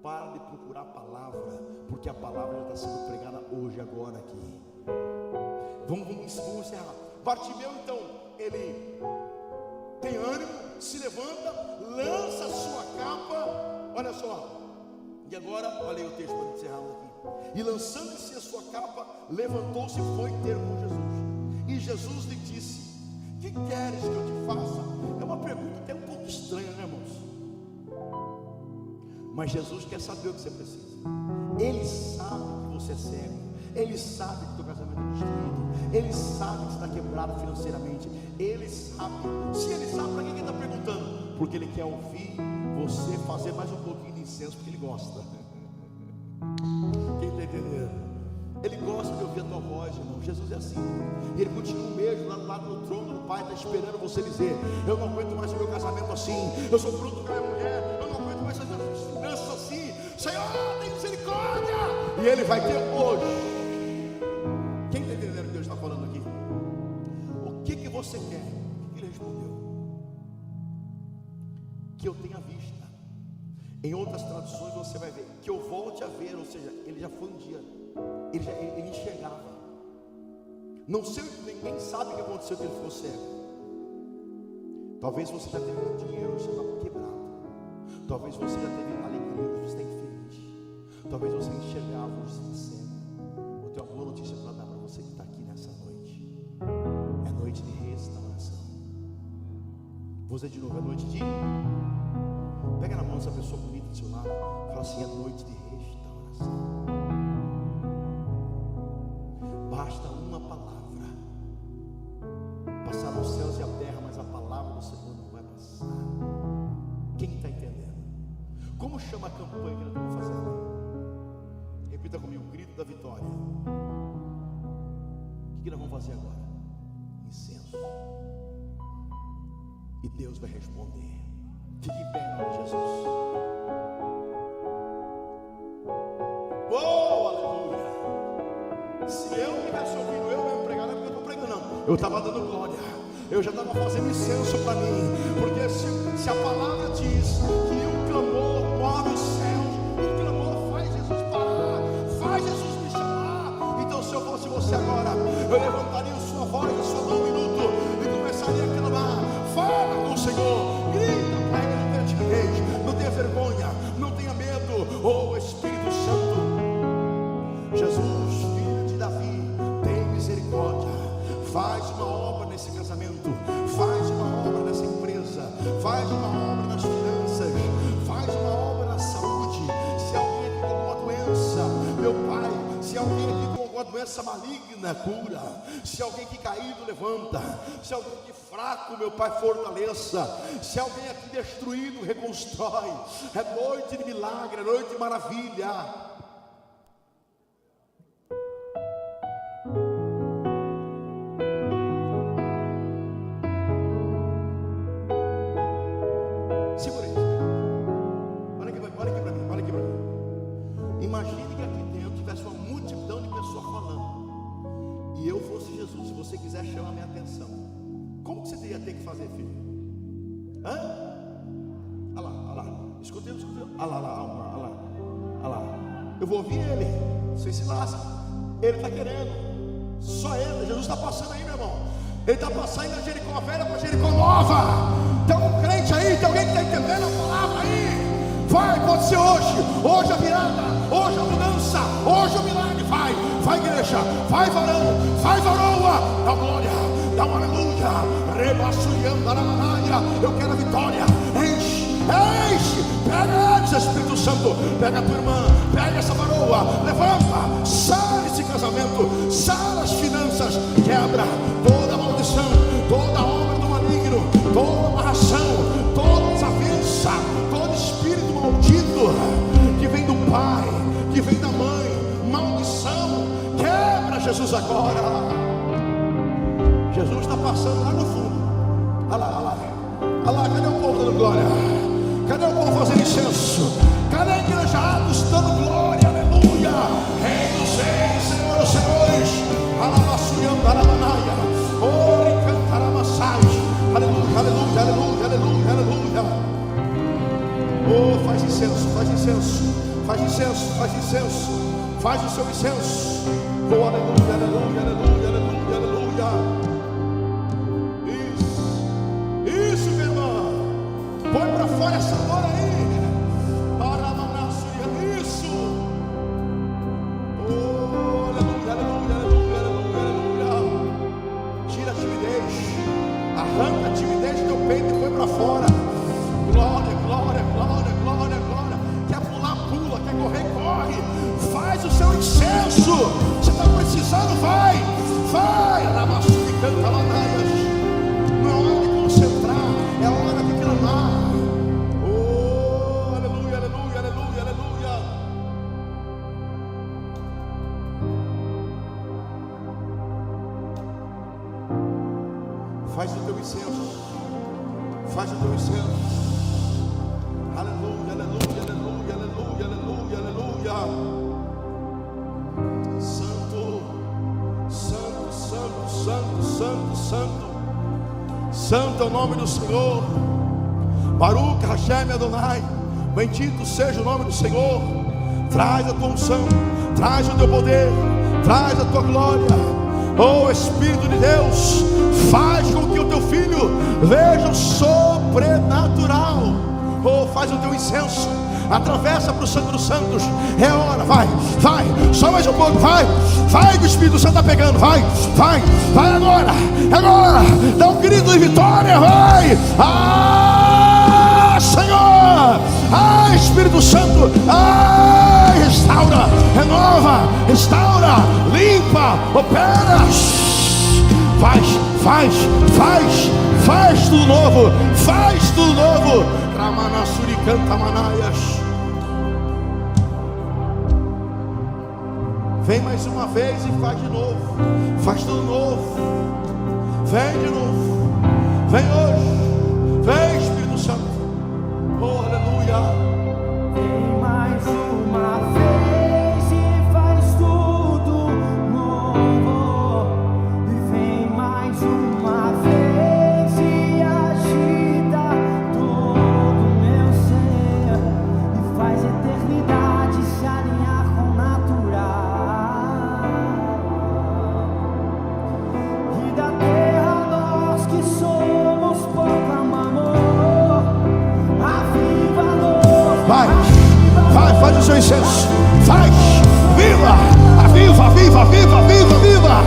Para de procurar a palavra, porque a palavra já está sendo pregada hoje, agora aqui. Vamos encerrar. Bartimeu, então, ele tem ânimo, se levanta, lança a sua capa. Olha só. E agora, olha aí o texto para encerrarmos aqui. E lançando-se a sua capa, levantou-se e foi ter com Jesus. E Jesus lhe disse: que queres que eu te faça? É uma pergunta até um pouco Mas Jesus quer saber o que você precisa. Ele sabe que você é cego. Ele sabe que o teu casamento é destruído. Ele sabe que você está quebrado financeiramente. Ele sabe. Se ele sabe, para que ele está perguntando? Porque ele quer ouvir você fazer mais um pouquinho de incenso, porque ele gosta. Quem está entendendo? Ele gosta de ouvir a tua voz, irmão. Jesus é assim. E ele continua o mesmo lá no trono do Pai, está esperando você dizer: eu não aguento mais o meu casamento assim. Eu sou fruto da minha mulher. Eu não aguento mais as minhas finanças assim. Senhor, tem misericórdia. E ele vai ter hoje. Quem está entendendo o que Deus está falando aqui? O que você quer? O que ele respondeu? Que eu tenha vista. Em outras traduções você vai ver que eu volte a ver. Ou seja, ele já foi um dia. Ele enxergava. Não sei, ninguém sabe o que aconteceu que ele ficou cego. Talvez você já teve muito dinheiro, você está quebrado. Talvez você já teve alegria, você está infeliz. Talvez você enxergava, você está cego. Eu tenho uma boa notícia para dar para você que está aqui nessa noite. É noite de restauração. Vou dizer de novo, é noite de... Pega na mão essa pessoa bonita do seu lado. Fala assim: é noite de restauração. Basta uma palavra passar nos céus e a terra, mas a palavra do Senhor não vai passar. Quem está entendendo? Como chama a campanha que nós estamos fazendo? Repita comigo: o grito da vitória. O que nós vamos fazer agora? Incenso. E Deus vai responder. Fique em pé em nome de Jesus. Oh, aleluia. Se eu tivesse ouvido eu mesmo pregar, não é porque eu estou pregando, não. Eu estava dando glória. Eu já estava fazendo incenso para mim. Porque se a palavra diz que o clamor move os céus, o clamor faz Jesus parar, faz Jesus me chamar. Então, se eu fosse você agora, eu levantaria a sua voz, a sua mão um minuto e começaria a clamar. Fala com o Senhor, grita para Ele, não tenha timidez, não tenha vergonha, não tenha medo. Oh, Espírito Santo, Jesus, filho de Davi, tem misericórdia. Faz uma obra nesse casamento, faz uma obra nessa empresa, faz uma obra nas finanças, faz uma obra na saúde. Se alguém aqui com alguma doença, meu Pai, se alguém aqui com alguma doença maligna, cura. Se alguém aqui caído, levanta. Se alguém aqui fraco, meu Pai, fortaleça. Se alguém aqui destruído, reconstrói. É noite de milagre, é noite de maravilha. Imagine que aqui dentro tivesse uma multidão de pessoas falando, e eu fosse Jesus. Se você quiser chamar minha atenção, como que você ia ter que fazer, filho? Hã? Olha lá. Escutei. Olha lá. Eu vou ouvir ele. Você se lasca. Ele está querendo. Só ele. Jesus está passando aí, meu irmão. Ele está passando da Jericó Velha para Jericó Nova. Tem um crente aí, tem alguém que está entendendo a palavra aí? Vai, pode ser hoje. Hoje a virada, hoje a mudança, hoje o milagre. Vai igreja, vai varão, vai varoa. Dá glória, dá uma aleluia. Rebaçuriando a manalha. Eu quero a vitória. Enche. Pega eles, Espírito Santo. Pega a tua irmã, pega essa varoa. Levanta, sai esse casamento, sai as finanças. Quebra toda maldição, toda obra do maligno, toda amarração, toda desavença, todo espírito maldito que vem do pai, que vem da mãe, maldição. Quebra, Jesus, agora. Jesus está passando lá no fundo. Olha lá, cadê o povo dando glória? Cadê o povo fazendo incenso? Cadê a igreja Atos dando glória? Aleluia. Rei dos reis, Senhor dos senhores. Alabaçuiando, alabanaia. Ore, cantaramassai. Aleluia, aleluia, aleluia, aleluia, aleluia. Oh, faz incenso, faz incenso. Faz incenso, faz incenso. Faz o seu incenso. Oh, aleluia, aleluia, aleluia, aleluia, aleluia. Isso, minha irmã. Põe para fora essa dor aí. Isso. Oh, aleluia, aleluia, aleluia, aleluia, aleluia. Tira a timidez. Arranca a timidez do teu peito e põe para fora. Glória, glória, glória, glória, glória. Quer Faz o teu incenso. Faz o teu incenso. Aleluia, aleluia, aleluia, aleluia, aleluia, aleluia. Santo, santo, santo, santo, santo, santo. Santo é o nome do Senhor. Baruch Hashem Adonai. Bendito seja o nome do Senhor. Traz a tua unção, traz o teu poder, traz a tua glória. Oh Espírito de Deus, faz com que o teu filho veja o sobrenatural. Oh, faz o teu incenso, atravessa para o Santo dos Santos. É a hora, vai, vai, só mais um pouco, vai, vai, que o Espírito Santo está pegando, vai, vai, vai agora, agora, dá um grito de vitória, vai, Senhor, Espírito Santo, restaura, renova, restaura, limpa, opera, faz tudo novo, faz tudo novo. Ramanassuri canta manaias. Vem mais uma vez e faz de novo, faz tudo novo, vem de novo, vem hoje, vem Espírito Santo. Oh, aleluia. Vem mais uma vez e faz tudo novo. E vem mais uma vez e agita todo meu ser. E faz eternidade se alinhar com o natural. E da terra nós que somos proclamamos. Vai, faz o seu incenso, faz, viva, viva, viva, viva, viva, viva.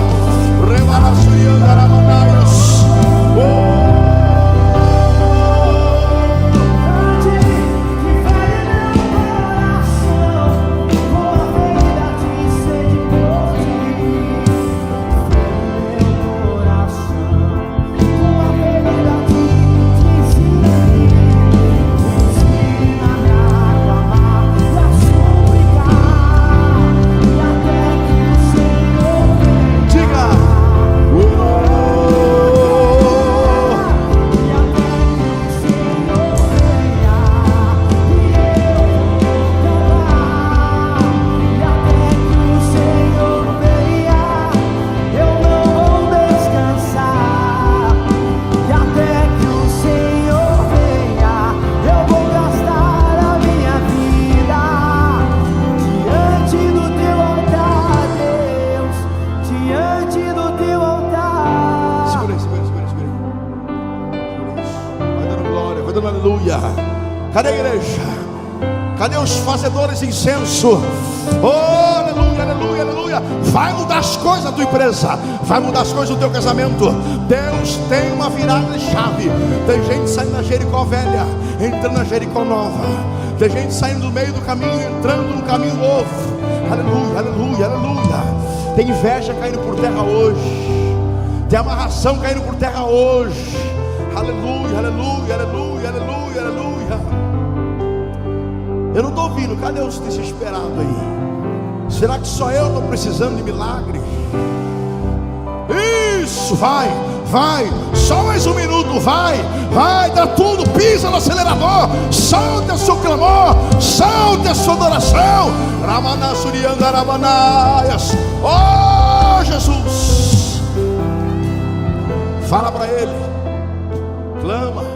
Cadê a igreja? Cadê os fazedores de incenso? Oh, aleluia, aleluia, aleluia. Vai mudar as coisas da tua empresa, vai mudar as coisas do teu casamento. Deus tem uma virada de chave. Tem gente saindo da Jericó velha, entrando na Jericó nova. Tem gente saindo do meio do caminho, entrando no caminho novo. Aleluia, aleluia, aleluia. Tem inveja caindo por terra hoje. Tem amarração caindo por terra hoje. Aleluia, aleluia, aleluia, aleluia, aleluia. Eu não estou ouvindo, cadê os desesperados aí? Será que só eu estou precisando de milagre? Isso, vai, vai, só mais um minuto, vai, vai, dá tudo, pisa no acelerador, solte o seu clamor, solte a sua adoração. Ramanassuriandarabanaias. Oh Jesus, fala para ele, clama.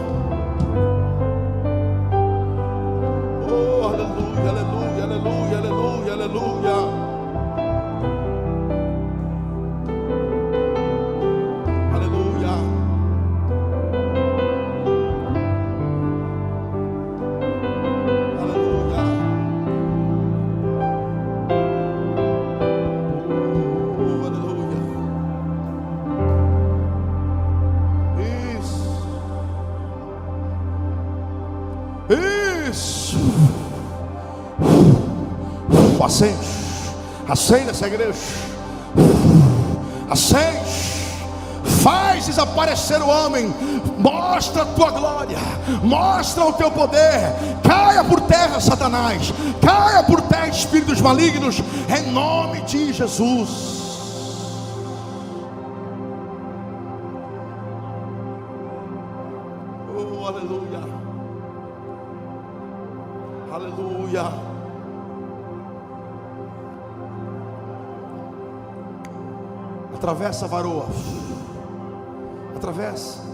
Isso. Acende, acende essa igreja, acende, faz desaparecer o homem, mostra a tua glória, mostra o teu poder. Caia por terra, Satanás, caia por terra, espíritos malignos, em nome de Jesus. aleluia. Aleluia. Atravessa a varoa. Atravessa.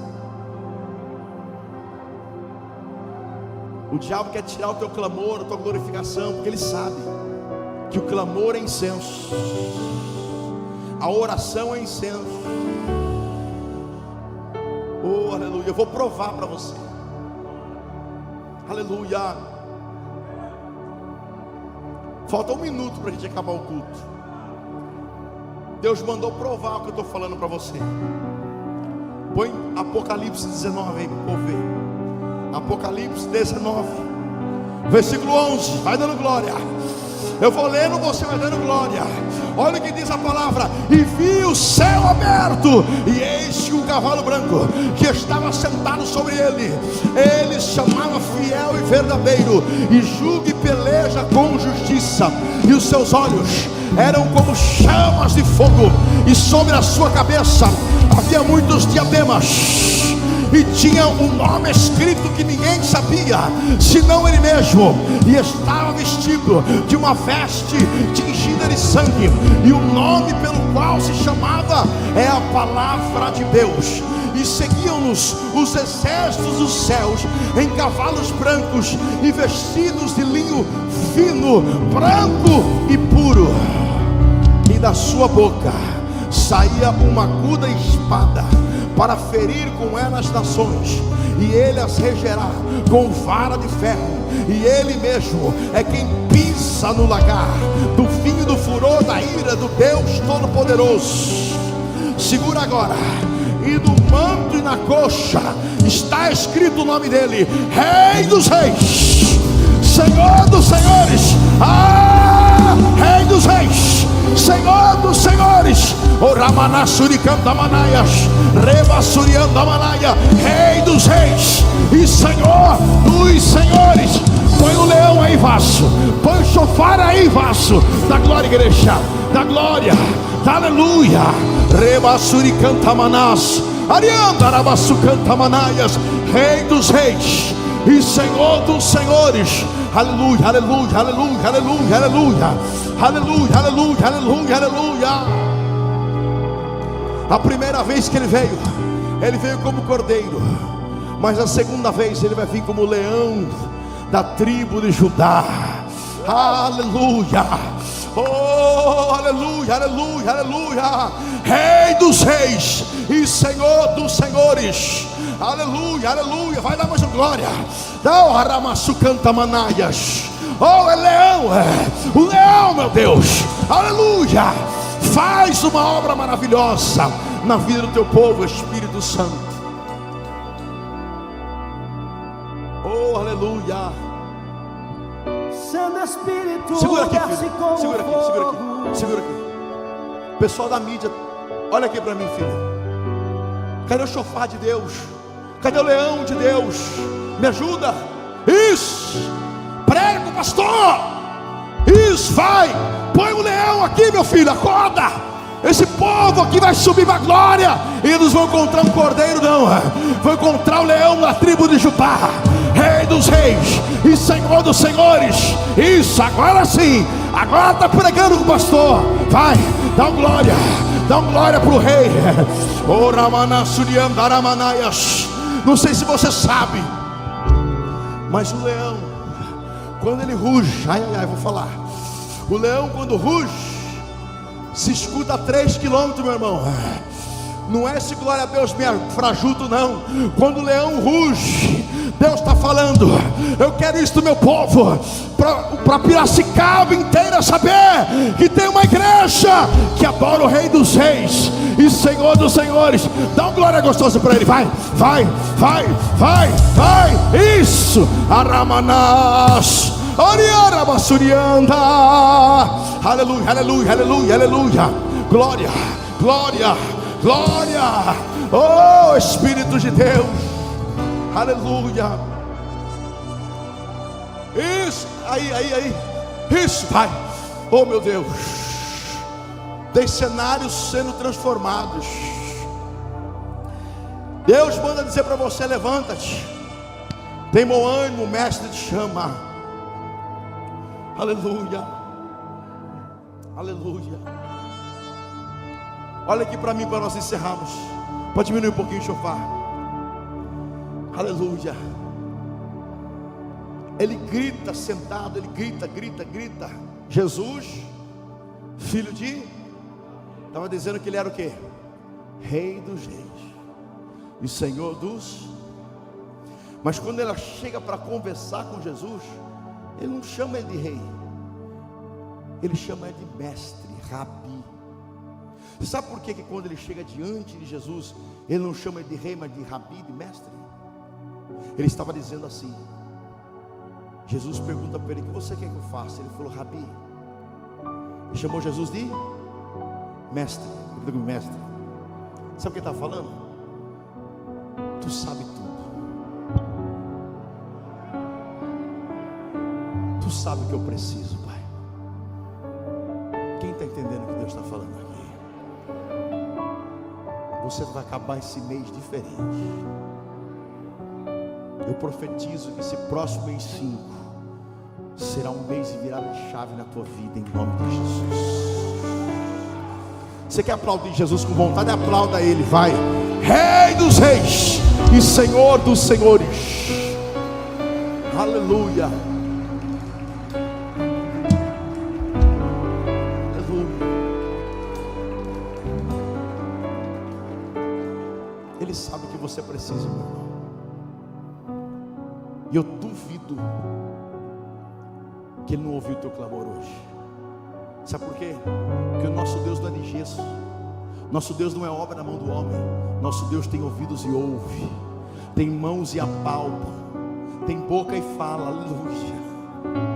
O diabo quer tirar o teu clamor, a tua glorificação, porque ele sabe que o clamor é incenso, a oração é incenso. Oh, aleluia. Eu vou provar para você. Aleluia. Falta 1 minuto para a gente acabar o culto. Deus mandou provar o que eu estou falando para você. Põe Apocalipse 19 aí para o povo ver. Apocalipse 19, versículo 11. Vai dando glória. Eu vou lendo, você vai dando glória. Olha o que diz a palavra: e vi o céu aberto, e eis que um cavalo branco, que estava sentado sobre ele. Ele chamava fiel e verdadeiro, e julga e peleja com justiça. E os seus olhos eram como chamas de fogo, e sobre a sua cabeça havia muitos diademas, e tinha um nome escrito que ninguém sabia, senão ele mesmo. E estava vestido de uma veste tingida de sangue, e o nome pelo qual se chamava é a Palavra de Deus. E seguiam-nos os exércitos dos céus em cavalos brancos, e vestidos de linho fino, branco e puro. E da sua boca saía uma aguda espada, para ferir com ela as nações, e ele as regerá com vara de ferro. E ele mesmo é quem pisa no lagar do vinho e do furor da ira do Deus Todo-Poderoso. Segura agora. E no manto e na coxa está escrito o nome dele: Rei dos Reis, Senhor dos Senhores. Rei dos Reis, Senhor dos Senhores. O Ramanassuricantamanaias, Rebassuriandamanaya. Rei dos Reis e Senhor dos Senhores. Põe o leão aí, vaso. Põe o chofar aí, vaso. Da glória, igreja. Da glória. Da aleluia. Rebassuricantamanás, Ariandarabassucantamanaias. Rei dos Reis e Senhor dos Senhores. Aleluia, aleluia, aleluia, aleluia, aleluia, aleluia, aleluia, aleluia, aleluia. A primeira vez que ele veio como cordeiro, mas a segunda vez ele vai vir como leão da tribo de Judá. Aleluia. Oh, aleluia, aleluia, aleluia. Rei dos Reis e Senhor dos Senhores. Aleluia, aleluia. Vai dar mais uma glória. Dá o Aramassucantamanaias. Oh, é leão, o leão, meu Deus. Aleluia. Faz uma obra maravilhosa na vida do teu povo, Espírito Santo. Oh, aleluia. Santo Espírito, segura aqui, filho. Segura aqui, segura aqui, segura aqui. Pessoal da mídia, olha aqui para mim, filho. Cadê o chofar de Deus? Cadê o leão de Deus? Me ajuda. Isso. Prega, pastor. Isso, vai. Põe o leão aqui, meu filho. Acorda. Esse povo aqui vai subir para a glória. E eles vão encontrar um cordeiro, não. Vão encontrar o leão da tribo de Judá. Rei dos Reis e Senhor dos Senhores. Isso, agora sim. Agora está pregando com o pastor. Vai, dá uma glória. Dá uma glória para o rei. Não sei se você sabe, mas o leão, quando ele ruge, vou falar. O leão, quando ruge, se escuta a 3 quilômetros, meu irmão. Não é esse glória a Deus me frajuto, não. Quando o leão ruge, Deus está falando: eu quero isso do meu povo, para Piracicaba inteira saber que tem uma igreja que adora o Rei dos Reis e Senhor dos Senhores. Dá uma glória gostosa para ele. Vai, vai, vai, vai, vai. Isso. Aramanás, Ariarabassurianda. Aleluia, aleluia, aleluia, aleluia. Glória, glória, glória. Oh, Espírito de Deus. Aleluia. Isso, aí. Isso, vai. Oh, meu Deus. Tem cenários sendo transformados. Deus manda dizer para você: levanta-te. Tem bom ânimo, o mestre te chama. Aleluia. Aleluia. Olha aqui para mim, para nós encerrarmos. Pode diminuir um pouquinho o chofar. Aleluia. Ele grita sentado, ele grita. Jesus, filho de... Estava dizendo que ele era o quê? Rei dos reis e Senhor dos... Mas quando ela chega para conversar com Jesus, ele não chama ele de rei, ele chama ele de mestre, rabi. Sabe por que quando ele chega diante de Jesus, ele não chama ele de rei, mas de rabi, de mestre? Ele estava dizendo assim. Jesus pergunta para ele: o que você quer que eu faça? Ele falou: rabi. Ele chamou Jesus de mestre. Ele falou: mestre. Sabe o que ele está falando? Tu sabe tudo. Tu sabe o que eu preciso, Pai. Quem está entendendo o que Deus está falando aqui? Você vai acabar esse mês diferente. Eu profetizo que esse próximo mês 5 será um mês de virada de chave na tua vida, em nome de Jesus. Você quer aplaudir Jesus com vontade? Aplauda Ele, vai. Rei dos reis e Senhor dos senhores. Aleluia. Ele sabe o que você precisa, meu irmão. E eu duvido que Ele não ouviu o teu clamor hoje. Sabe por quê? Porque o nosso Deus não é de gesso. Nosso Deus não é obra na mão do homem. Nosso Deus tem ouvidos e ouve, tem mãos e apalpa, tem boca e fala. Aleluia.